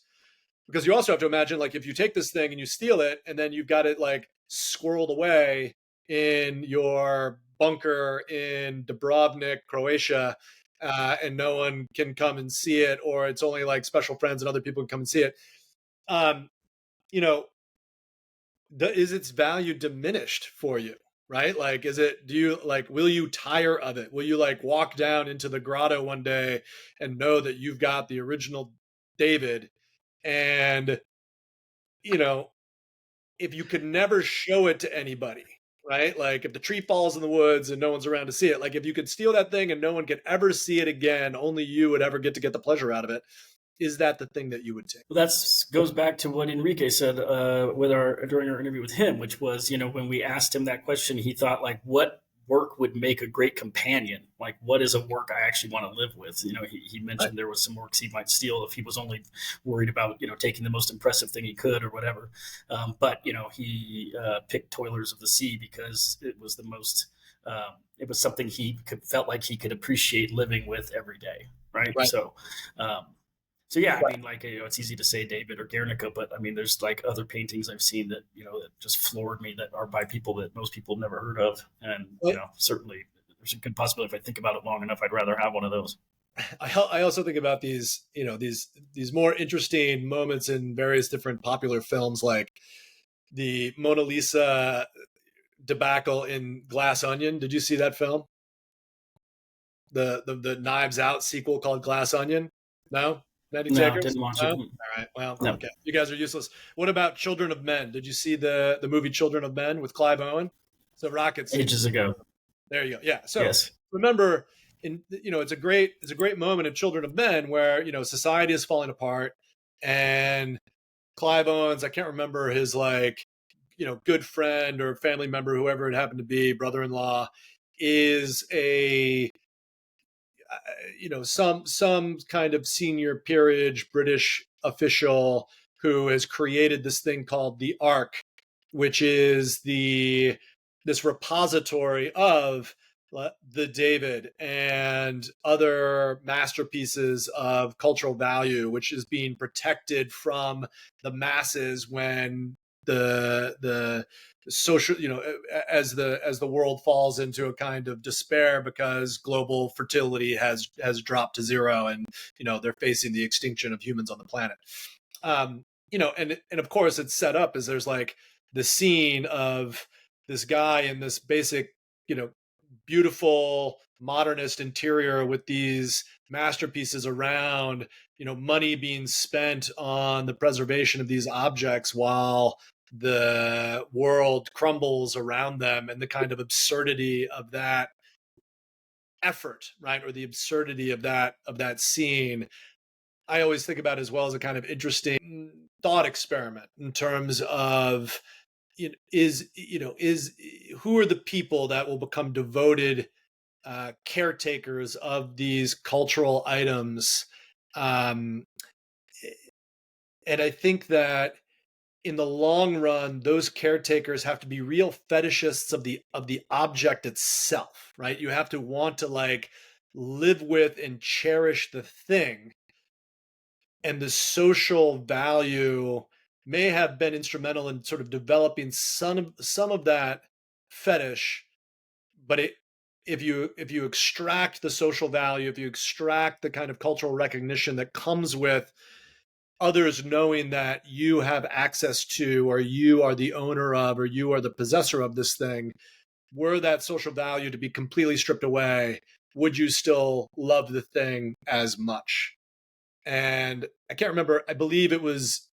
because you also have to imagine, like, if you take this thing and you steal it and then you've got it like squirreled away in your bunker in Dubrovnik, Croatia, and no one can come and see it, or it's only like special friends and other people can come and see it. You know, is its value diminished for you? Right? Like, will you tire of it? Will you like walk down into the grotto one day and know that you've got the original David? And, if you could never show it to anybody, right? Like if the tree falls in the woods and no one's around to see it, like if you could steal that thing and no one could ever see it again, only you would ever get to get the pleasure out of it. Is that the thing that you would take? Well, that goes back to what Enrique said during our interview with him, which was, when we asked him that question, he thought like, what work would make a great companion? Like, what is a work I actually want to live with? He mentioned there was some works he might steal if he was only worried about, taking the most impressive thing he could or whatever. But he picked Toilers of the Sea because it was the most, it was something felt like he could appreciate living with every day. Right. So yeah, I mean, like, it's easy to say David or Guernica, but I mean, there's like other paintings I've seen that, that just floored me, that are by people that most people have never heard of. And, certainly there's a good possibility if I think about it long enough, I'd rather have one of those. I also think about these, these more interesting moments in various different popular films, like the Mona Lisa debacle in Glass Onion. Did you see that film? The Knives Out sequel called Glass Onion? No? No, didn't watch it. All right. Well, no. Okay. You guys are useless. What about Children of Men? Did you see the movie Children of Men with Clive Owen? So Rockets. Ages ago. There you go. Yeah. So yes. Remember, it's a great moment in Children of Men where, society is falling apart, and Clive Owens, I can't remember his like, good friend or family member, whoever it happened to be, brother-in-law, is a some kind of senior peerage British official who has created this thing called the Ark, which is this repository of the David and other masterpieces of cultural value, which is being protected from the masses when the social, as the world falls into a kind of despair because global fertility has dropped to zero, and they're facing the extinction of humans on the planet. And of course it's set up as there's like the scene of this guy in this basic, beautiful modernist interior with these masterpieces around, money being spent on the preservation of these objects while the world crumbles around them, and the kind of absurdity of that effort, right? Or the absurdity of that scene, I always think about as well as a kind of interesting thought experiment in terms of, is who are the people that will become devoted caretakers of these cultural items? And I think that in the long run, those caretakers have to be real fetishists of the object itself, right? You have to want to like live with and cherish the thing, and the social value may have been instrumental in sort of developing some of that fetish. But if you extract the social value, if you extract the kind of cultural recognition that comes with others knowing that you have access to, or you are the owner of, or you are the possessor of this thing, were that social value to be completely stripped away, would you still love the thing as much? And I can't remember, I believe there's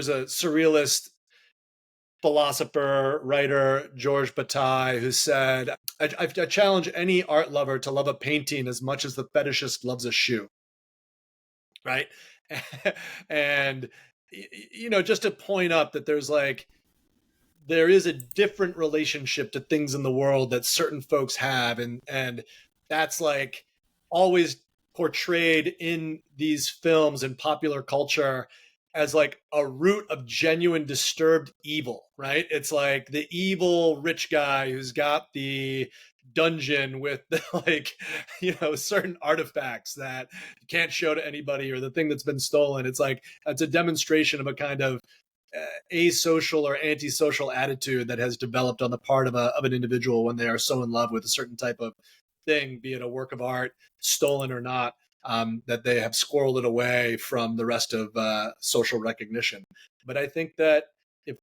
a surrealist philosopher, writer, George Bataille, who said, I challenge any art lover to love a painting as much as the fetishist loves a shoe. Right. And, just to point up that there is a different relationship to things in the world that certain folks have. And that's like always portrayed in these films and popular culture as like a root of genuine disturbed evil, right? It's like the evil rich guy who's got the dungeon with certain artifacts that you can't show to anybody, or the thing that's been stolen. It's like, it's a demonstration of a kind of asocial or antisocial attitude that has developed on the part of an individual when they are so in love with a certain type of thing, be it a work of art, stolen or not, that they have squirreled it away from the rest of social recognition. But I think that if,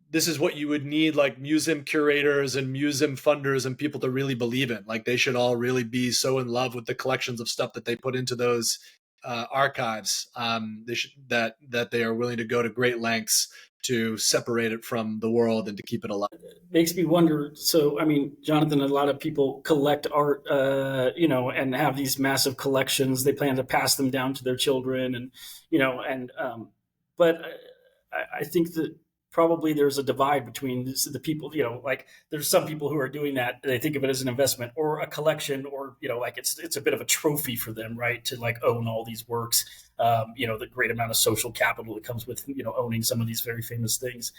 this is what you would need, like museum curators and museum funders and people to really believe in. Like they should all really be so in love with the collections of stuff that they put into those archives. That they are willing to go to great lengths to separate it from the world and to keep it alive. It makes me wonder. So, I mean, Jonathan, a lot of people collect art, and have these massive collections. They plan to pass them down to their children, but I think that probably there's a divide between the people, like there's some people who are doing that. They think of it as an investment or a collection, or, like it's a bit of a trophy for them, right? To like own all these works, the great amount of social capital that comes with, owning some of these very famous things.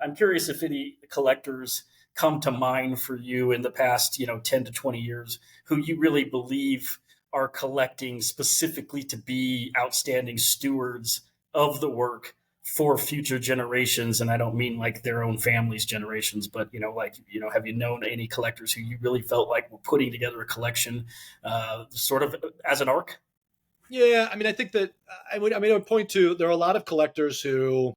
I'm curious if any collectors come to mind for you in the past, 10 to 20 years, who you really believe are collecting specifically to be outstanding stewards of the work for future generations. And I don't mean like their own family's generations, but, have you known any collectors who you really felt like were putting together a collection sort of as an arc? Yeah. I mean, I think that I would point to, there are a lot of collectors who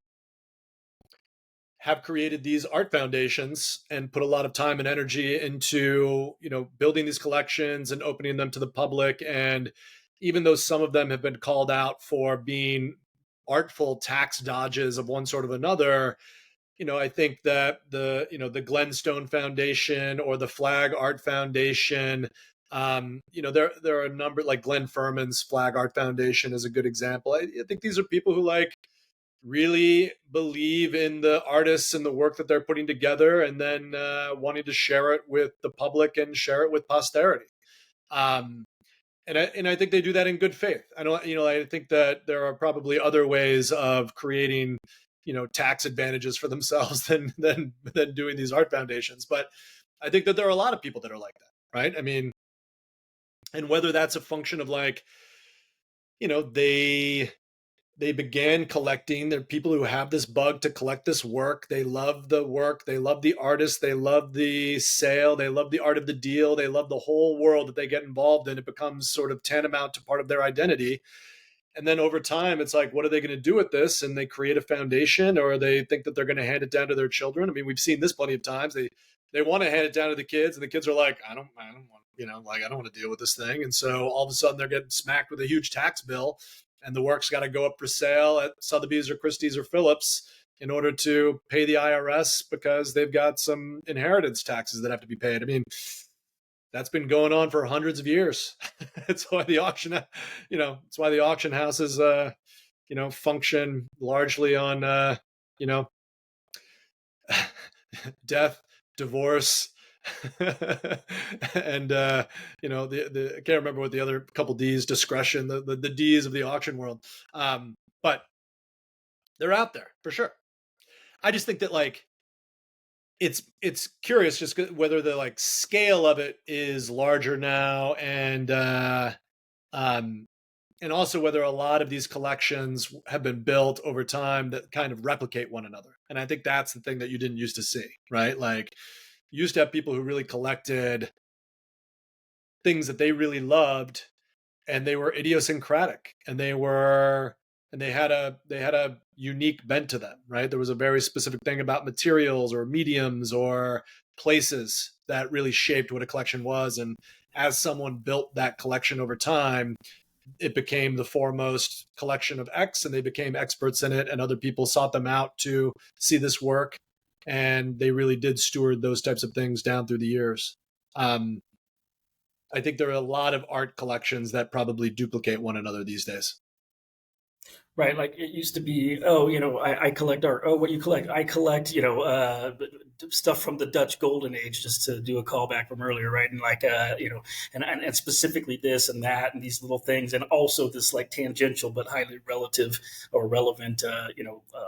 have created these art foundations and put a lot of time and energy into, building these collections and opening them to the public. And even though some of them have been called out for being artful tax dodges of one sort of another, I think that the Glenstone Foundation or the Flag Art Foundation, there are a number, like Glenn Furman's Flag Art Foundation is a good example. I think these are people who like really believe in the artists and the work that they're putting together, and then wanting to share it with the public and share it with posterity. And I think they do that in good faith. I think that there are probably other ways of creating, tax advantages for themselves than doing these art foundations. But I think that there are a lot of people that are like that, right? I mean, and whether that's a function of like, they began collecting. There are people who have this bug to collect this work. They love the work. They love the artist. They love the sale. They love the art of the deal. They love the whole world that they get involved in. It becomes sort of tantamount to part of their identity. And then over time, it's like, what are they going to do with this? And they create a foundation, or they think that they're going to hand it down to their children. I mean, we've seen this plenty of times. They want to hand it down to the kids, and the kids are like, I don't want, I don't want to deal with this thing. And so all of a sudden they're getting smacked with a huge tax bill, and the work's got to go up for sale at Sotheby's or Christie's or Phillips in order to pay the IRS because they've got some inheritance taxes that have to be paid. I mean, that's been going on for hundreds of years. It's why the auction, it's why the auction houses, function largely on, death, divorce, and I can't remember what the other couple D's, discretion, the D's of the auction world. But they're out there for sure. I just think that like it's curious just whether the like scale of it is larger now, and also whether a lot of these collections have been built over time that kind of replicate one another. And I think that's the thing that you didn't used to see, right? Like you used to have people who really collected things that they really loved, and they were idiosyncratic, and they had a unique bent to them, right? There was a very specific thing about materials or mediums or places that really shaped what a collection was. And as someone built that collection over time, it became the foremost collection of X, and they became experts in it, and other people sought them out to see this work. And they really did steward those types of things down through the years. I think there are a lot of art collections that probably duplicate one another these days. Right, like it used to be, I collect art. Oh, what do you collect? I collect, stuff from the Dutch Golden Age, just to do a callback from earlier, right? And like, and specifically this and that and these little things, and also this like tangential but highly relative or relevant,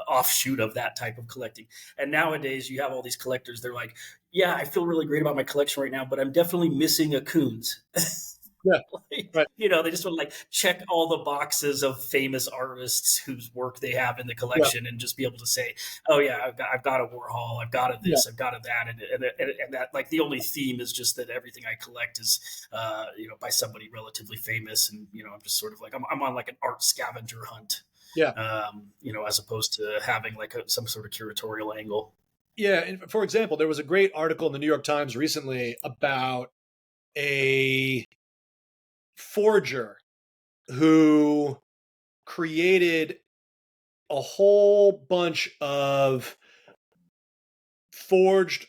offshoot of that type of collecting. And nowadays, you have all these collectors. They're like, yeah, I feel really great about my collection right now, but I'm definitely missing a Koons. Yeah, right. They just want to like check all the boxes of famous artists whose work they have in the collection, and just be able to say, oh yeah, I've got a Warhol, I've got a this, I've got a that, and that, like, the only theme is just that everything I collect is by somebody relatively famous, and I'm just sort of like I'm on like an art scavenger hunt, as opposed to having like some sort of curatorial angle. Yeah, and for example, there was a great article in the New York Times recently about a forger who created a whole bunch of forged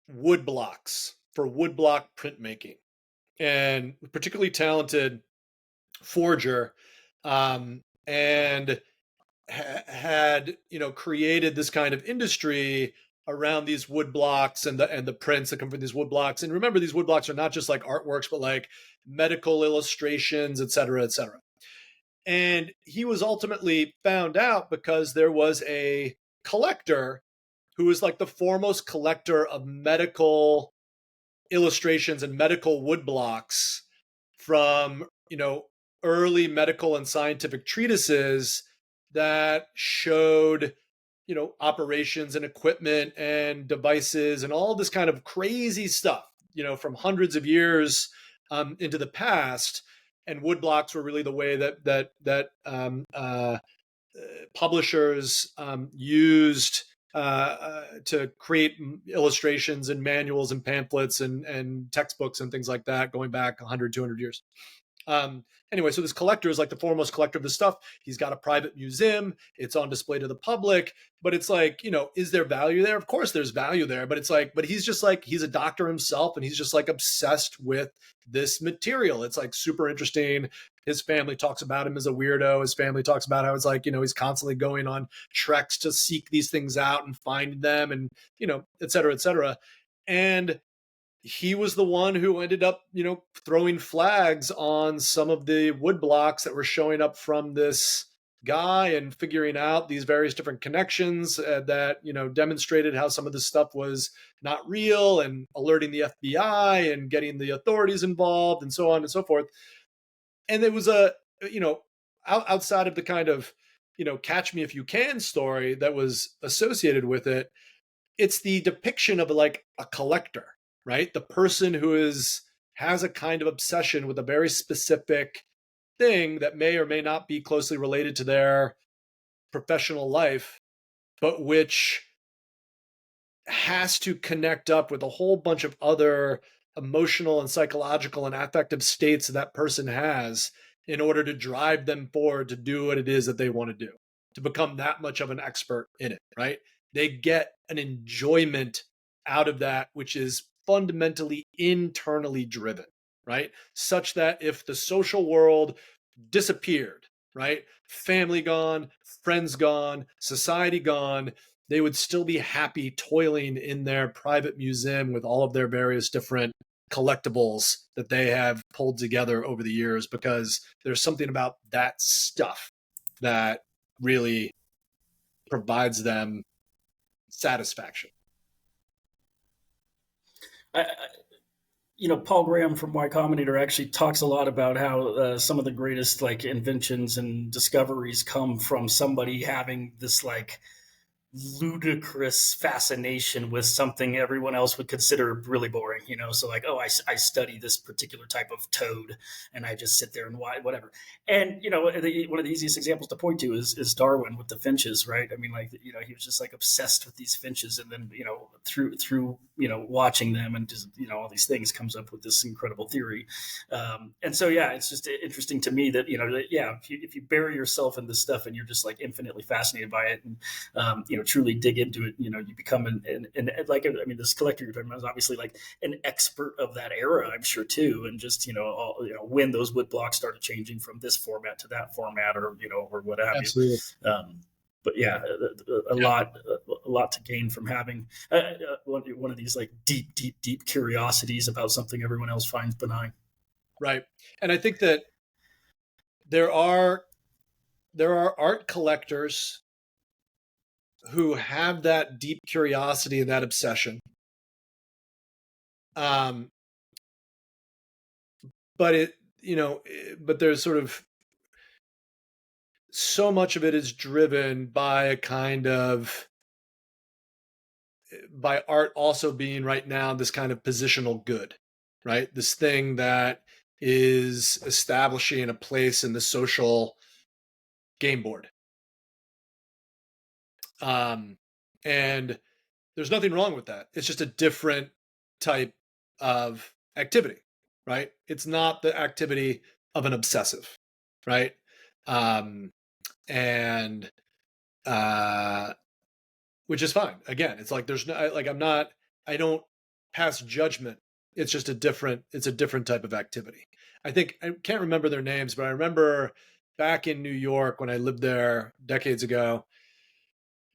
wood blocks for woodblock printmaking, and particularly talented forger, and had created this kind of industry around these wood blocks and the prints that come from these wood blocks. And remember, these wood blocks are not just like artworks, but like medical illustrations, et cetera, et cetera. And he was ultimately found out because there was a collector who was like the foremost collector of medical illustrations and medical wood blocks from, early medical and scientific treatises that showed operations and equipment and devices and all this kind of crazy stuff, from hundreds of years into the past. And woodblocks were really the way that publishers used to create illustrations and manuals and pamphlets and textbooks and things like that, going back 100, 200 years. Anyway, so this collector is like the foremost collector of this stuff. He's got a private museum. It's on display to the public, but it's like, is there value there? Of course there's value there, but it's like, but he's just like, he's a doctor himself, and he's just like obsessed with this material. It's like super interesting. His family talks about him as a weirdo. His family talks about how it's like, he's constantly going on treks to seek these things out and find them, and, et cetera, et cetera. And he was the one who ended up, throwing flags on some of the wood blocks that were showing up from this guy, and figuring out these various different connections that, demonstrated how some of this stuff was not real, and alerting the FBI and getting the authorities involved, and so on and so forth. And it was outside of the kind of, catch me if you can story that was associated with it, it's the depiction of like a collector, right? The person who has a kind of obsession with a very specific thing that may or may not be closely related to their professional life, but which has to connect up with a whole bunch of other emotional and psychological and affective states that person has in order to drive them forward to do what it is that they want to do, to become that much of an expert in it, right? They get an enjoyment out of that, which is fundamentally internally driven, right? Such that if the social world disappeared, right? Family gone, friends gone, society gone, they would still be happy toiling in their private museum with all of their various different collectibles that they have pulled together over the years, because there's something about that stuff that really provides them satisfaction. Paul Graham from Y Combinator actually talks a lot about how some of the greatest like inventions and discoveries come from somebody having this like ludicrous fascination with something everyone else would consider really boring, so like, oh, I study this particular type of toad and I just sit there and whatever. And one of the easiest examples to point to is Darwin with the finches, right? I mean, like, he was just like obsessed with these finches, and then through watching them and just all these things comes up with this incredible theory. And so yeah, it's just interesting to me that if you bury yourself in this stuff and you're just like infinitely fascinated by it, and truly dig into it, you become an like, I mean, this collector you're talking about is obviously like an expert of that era, I'm sure too. And just, when those wood blocks started changing from this format to that format, or, or what have Absolutely. you. But yeah, a lot to gain from having one of these like deep curiosities about something everyone else finds benign. Right. And I think that there are art collectors who have that deep curiosity and that obsession. But but there's sort of so much of it is driven by by art also being right now this kind of positional good, right? This thing that is establishing a place in the social game board. And there's nothing wrong with that. It's just a different type of activity, right? It's not the activity of an obsessive, right? And which is fine. Again, it's like there's no, like, I don't pass judgment. It's just a different type of activity. I think, I can't remember their names, but I remember back in New York when I lived there decades ago,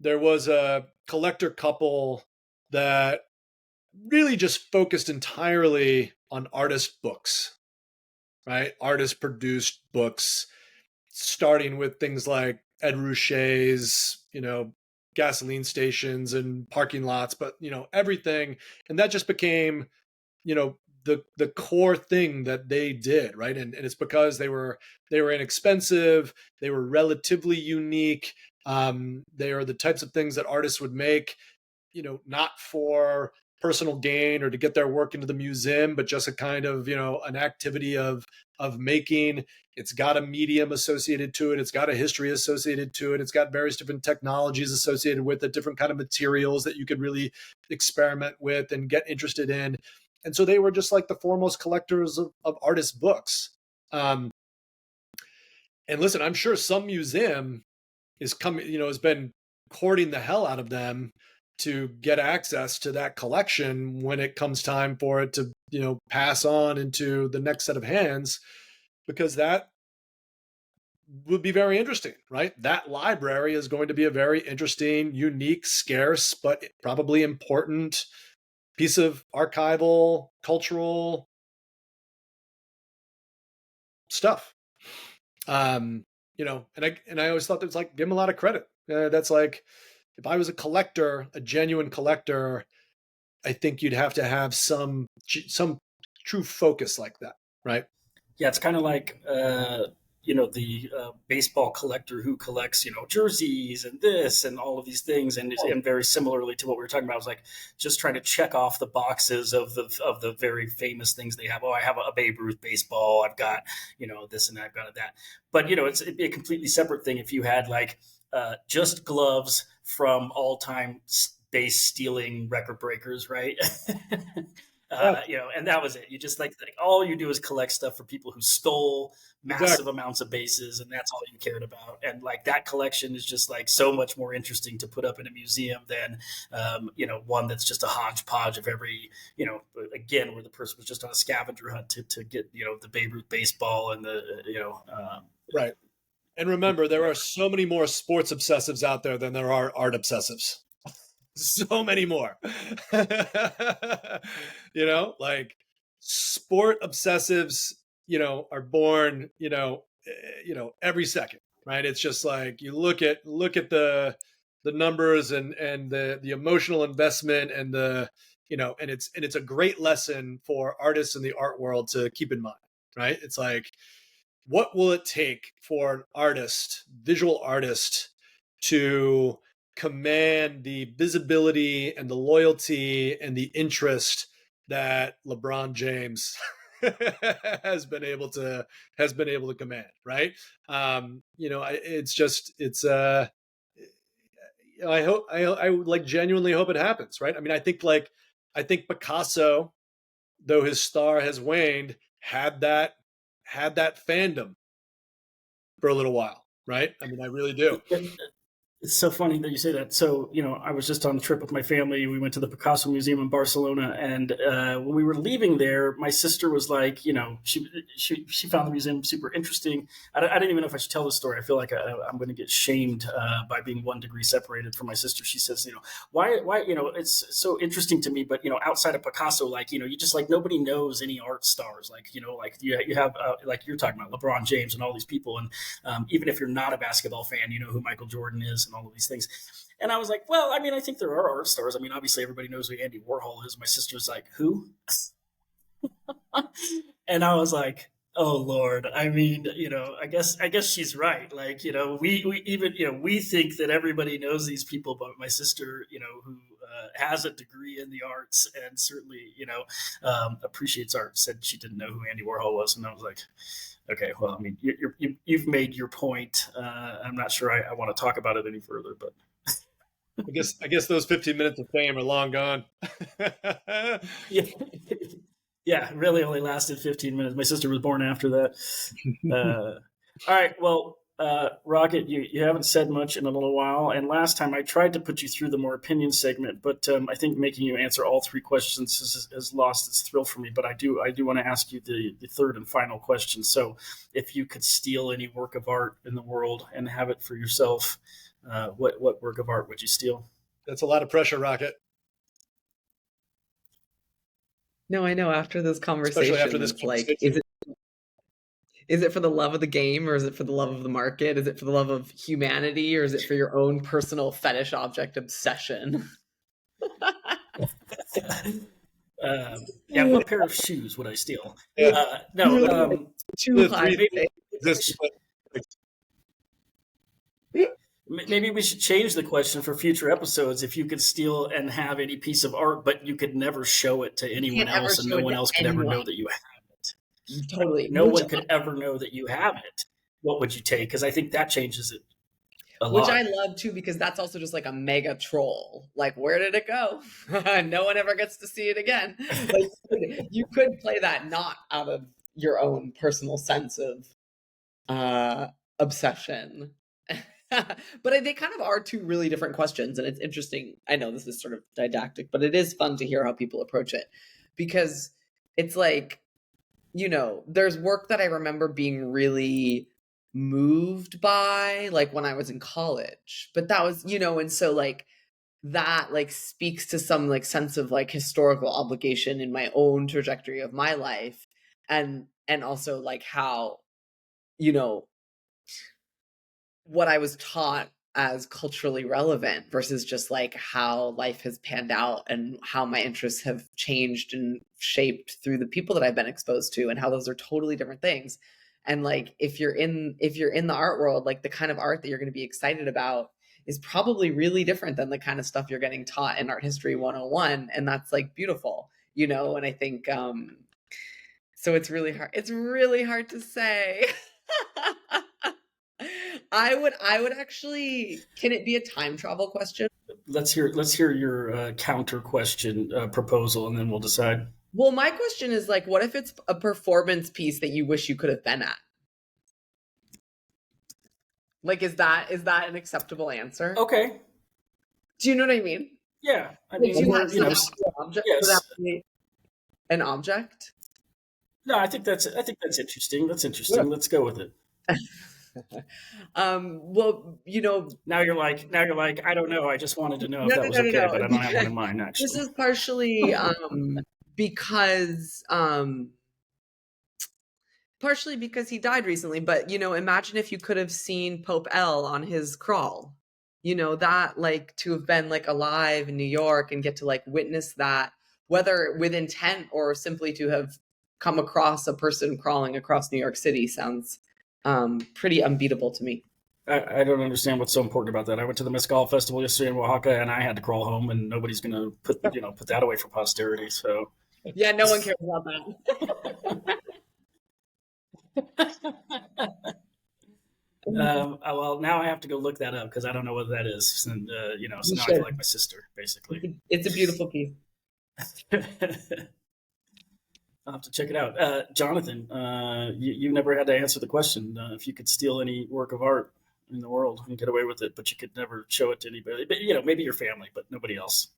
there was a collector couple that really just focused entirely on artist books, right? Artist produced books, starting with things like Ed Ruscha's, gasoline stations and parking lots, but, everything. And that just became, the core thing that they did, right? And it's because they were inexpensive, they were relatively unique. They are the types of things that artists would make, not for personal gain or to get their work into the museum, but just a kind of, an activity of making. It's got a medium associated to it. It's got a history associated to it. It's got various different technologies associated with it, different kind of materials that you could really experiment with and get interested in. And so they were just like the foremost collectors of artist books. And listen, I'm sure some museum is coming, has been courting the hell out of them to get access to that collection when it comes time for it to, pass on into the next set of hands, because that would be very interesting, right? That library is going to be a very interesting, unique, scarce, but probably important piece of archival, cultural stuff. And I always thought that was like, give them a lot of credit. That's like, if I was a collector, a genuine collector, I think you'd have to have some true focus like that, right? Yeah, it's kind of like the baseball collector who collects jerseys and this and all of these things, and very similarly to what we were talking about, I was like just trying to check off the boxes of the very famous things they have. Oh, I have a Babe Ruth baseball. I've got this and that, I've got that. But it'd be a completely separate thing if you had like just gloves from all-time base stealing record breakers, right? And that was it. You just like all you do is collect stuff for people who stole massive amounts of bases, and that's all you cared about. And like that collection is just like so much more interesting to put up in a museum than one that's just a hodgepodge of every again, where the person was just on a scavenger hunt to get the Babe Ruth baseball and the right. And remember, there are so many more sports obsessives out there than there are art obsessives. So many more. Like sport obsessives, are born, every second, right? It's just like you look at the numbers and the emotional investment and the and it's a great lesson for artists in the art world to keep in mind, right? It's like, what will it take for an artist, visual artist, to command the visibility and the loyalty and the interest that LeBron James has been able to command, right? I like genuinely hope it happens, right? I mean, I think Picasso, though his star has waned, had that fandom for a little while, right? I mean, I really do. It's so funny that you say that. So, I was just on a trip with my family. We went to the Picasso Museum in Barcelona, and when we were leaving there, my sister was like, she found the museum super interesting. I didn't even know if I should tell this story. I feel like I'm going to get shamed by being 1 degree separated from my sister. She says, why, it's so interesting to me, but outside of Picasso, like, you just like nobody knows any art stars, like, like you have like you're talking about LeBron James and all these people, and even if you're not a basketball fan, you know who Michael Jordan is and all of these things. And I was like, well, I mean, I think there are art stars. I mean, obviously everybody knows who Andy Warhol is. My sister's like, who? And I was like, oh Lord. I mean, I guess she's right. Like, we even, we think that everybody knows these people, but my sister, who has a degree in the arts and certainly, appreciates art, said she didn't know who Andy Warhol was. And I was like, okay, well, I mean, you've made your point. I'm not sure I want to talk about it any further, but I guess those 15 minutes of fame are long gone. Yeah, really only lasted 15 minutes. My sister was born after that. All right, well, Rocket, you haven't said much in a little while, and last time I tried to put you through the more opinion segment, but I think making you answer all 3 questions has lost its thrill for me. But I do want to ask you the third and final question. So, if you could steal any work of art in the world and have it for yourself, what work of art would you steal? That's a lot of pressure, Rocket. No, I know. After this conversation, especially after this conversation. Like, is it for the love of the game, or is it for the love of the market? Is it for the love of humanity, or is it for your own personal fetish object obsession? What pair of shoes would I steal? Yeah. Too high. Maybe we should change the question for future episodes. If you could steal and have any piece of art, but you could never show it to anyone else, and no one else could ever know that you have it. Totally. No one could ever know that you have it. What would you take? Because I think that changes it a lot. Which I love too, because that's also just like a mega troll. Like, where did it go? No one ever gets to see it again. Like, you could play that not out of your own personal sense of obsession. But they kind of are 2 really different questions, and it's interesting. I know this is sort of didactic, but it is fun to hear how people approach it, because it's like, there's work that I remember being really moved by, like when I was in college, but that was, and so like that like speaks to some like sense of like historical obligation in my own trajectory of my life, and also like how, what I was taught as culturally relevant versus just like how life has panned out and how my interests have changed and shaped through the people that I've been exposed to, and how those are totally different things. And like, if you're in the art world, like the kind of art that you're going to be excited about is probably really different than the kind of stuff you're getting taught in Art History 101. And that's like beautiful, and I think, so it's really hard to say. I would actually, can it be a time travel question? Let's hear your counter question proposal, and then we'll decide. Well, my question is like, what if it's a performance piece that you wish you could have been at? Like, is that an acceptable answer? Okay. Do you know what I mean? Yeah. I mean, object, yes. An object? No, I think that's interesting. That's interesting. Yeah. Let's go with it. Well, now you're like, I don't know. I just wanted to know if that was okay, but I don't have one in mind, actually. This is partially because he died recently, but imagine if you could have seen Pope L on his crawl, that like to have been like alive in New York and get to like witness that, whether with intent or simply to have come across a person crawling across New York City, sounds pretty unbeatable to me. I don't understand what's so important about that. I went to the Mescal Festival yesterday in Oaxaca, and I had to crawl home, and nobody's going to put that away for posterity. So Yeah, no one cares about that. well, now I have to go look that up because I don't know what that is, and so now I feel like my sister, basically. It's a beautiful piece. I'll have to check it out. Jonathan, you never had to answer the question if you could steal any work of art in the world and get away with it, but you could never show it to anybody. But maybe your family, but nobody else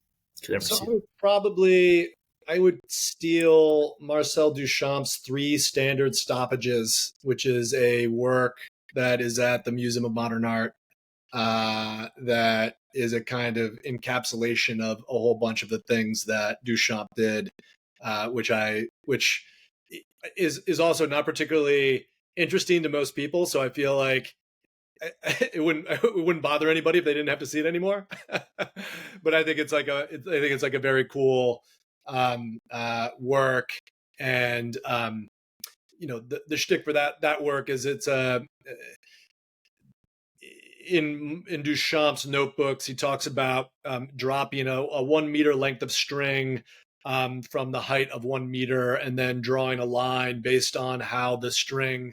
could ever see it. I would steal Marcel Duchamp's 3 Standard Stoppages, which is a work that is at the Museum of Modern Art that is a kind of encapsulation of a whole bunch of the things that Duchamp did, which is also not particularly interesting to most people. So I feel like it wouldn't bother anybody if they didn't have to see it anymore. But I think it's like a very cool work, and the shtick for that work is it's in Duchamp's notebooks, he talks about dropping a 1 meter length of string from the height of 1 meter, and then drawing a line based on how the string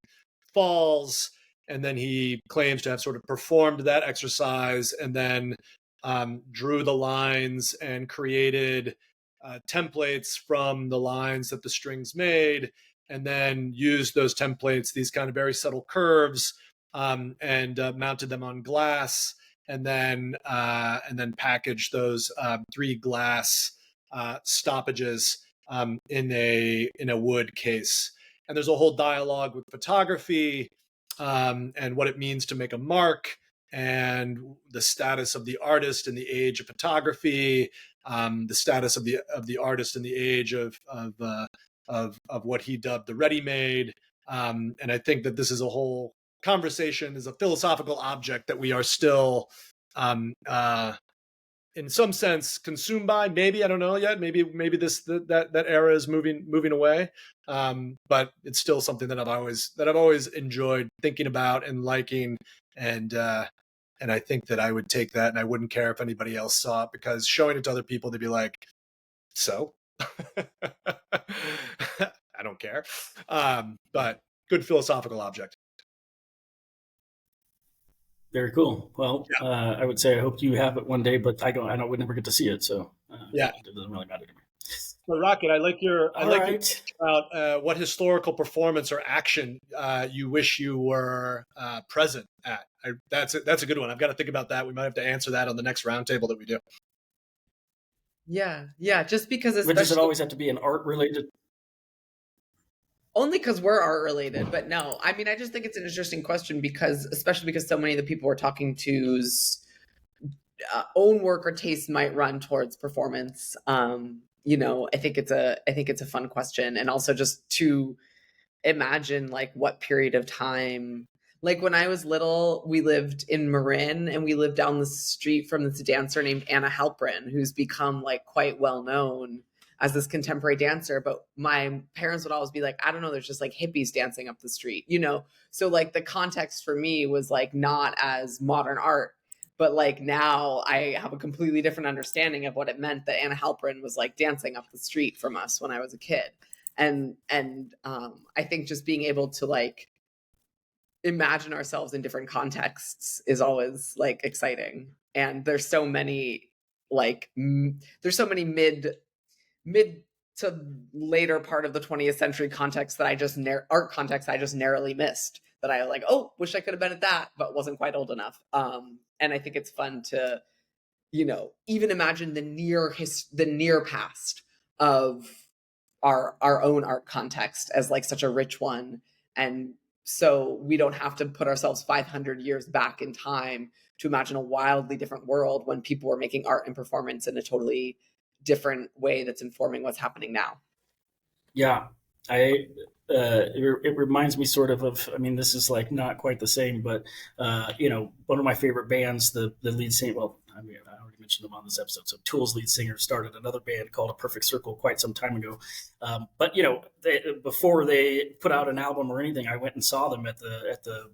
falls. And then he claims to have sort of performed that exercise, and then drew the lines and created templates from the lines that the strings made, and then used those templates, these kind of very subtle curves, and mounted them on glass, and then packaged those 3 glass stoppages in a wood case. And there's a whole dialogue with photography and what it means to make a mark, and the status of the artist in the age of photography, the status of the artist in the age of what he dubbed the ready-made. And I think that this is a whole conversation, is a philosophical object that we are still in some sense consumed by. Maybe, I don't know yet, maybe that era is moving away, but it's still something that I've always enjoyed thinking about and liking, and I think that I would take that and I wouldn't care if anybody else saw it, because showing it to other people, they'd be like, so I don't care. But good philosophical object. Very cool. Well, yeah. I would say I hope you have it one day, but I would never get to see it, so yeah, it doesn't really matter to me. Well, Rocket, I like your about what historical performance or action you wish you were present at. That's a good one. I've got to think about that. We might have to answer that on the next roundtable that we do. Yeah. Just because, does it always have to be an art related? Only because we're art related, but no. I mean, I just think it's an interesting question especially because so many of the people we're talking to's own work or taste might run towards performance. I think it's a fun question, and also just to imagine like what period of time. Like when I was little, we lived in Marin, and we lived down the street from this dancer named Anna Halprin, who's become like quite well known as this contemporary dancer. But my parents would always be like, I don't know, there's just like hippies dancing up the street, So like the context for me was like not as modern art, but like now I have a completely different understanding of what it meant that Anna Halprin was like dancing up the street from us when I was a kid. And I think just being able to like imagine ourselves in different contexts is always like exciting. And there's so many mid to later part of the 20th century context that art context I just narrowly missed, that I like, wish I could have been at that, but wasn't quite old enough. And I think it's fun to, even imagine the near past of our own art context as like such a rich one. And so we don't have to put ourselves 500 years back in time to imagine a wildly different world when people were making art and performance in a totally different way that's informing what's happening now. Yeah, it reminds me sort of, I mean, this is like not quite the same, but one of my favorite bands, the lead singer, well, I mean, I already mentioned them on this episode. So Tool's lead singer started another band called A Perfect Circle quite some time ago. But before they put out an album or anything, I went and saw them at the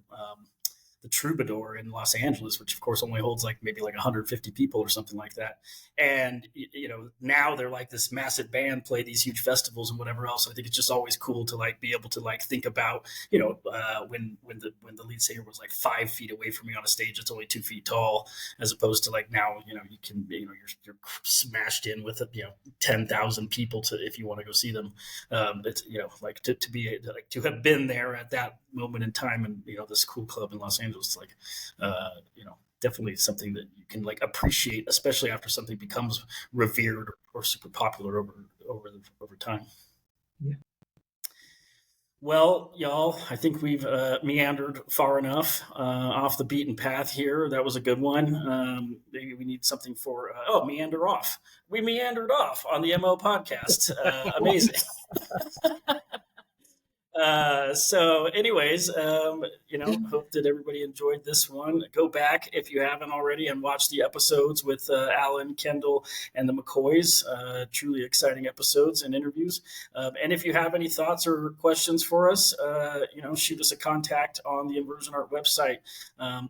the Troubadour in Los Angeles, which of course only holds like maybe like 150 people or something like that. And, you know, now they're like this massive band play these huge festivals and whatever else. I think it's just always cool to like be able to like think about, you know, when the lead singer was like 5 feet away from me on a stage, it's only 2 feet tall, as opposed to like now, you know, you can, you know, you're smashed in with, you know, 10,000 people to, if you want to go see them. It's, you know, like to be like to have been there at that moment in time, and, you know, this cool club in Los Angeles, like, you know, definitely something that you can like appreciate, especially after something becomes revered or super popular over time. Yeah. Well, y'all, I think we've meandered far enough off the beaten path here. That was a good one. Maybe we need something for meander off. We meandered off on the MO podcast. Amazing. So anyways, you know, hope that everybody enjoyed this one. Go back if you haven't already and watch the episodes with Alan, Kendall, and the McCoys. Truly exciting episodes and interviews. And if you have any thoughts or questions for us, you know, shoot us a contact on the Inversion Art website.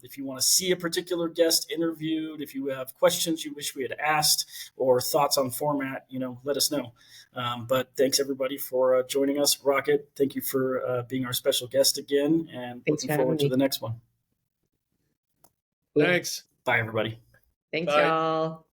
If you want to see a particular guest interviewed, if you have questions you wish we had asked or thoughts on format, you know, let us know. But thanks everybody for joining us. Rocket, thank you for being our special guest again, and looking forward to the next one. Thanks. Bye, everybody. Thanks, Bye. y'all.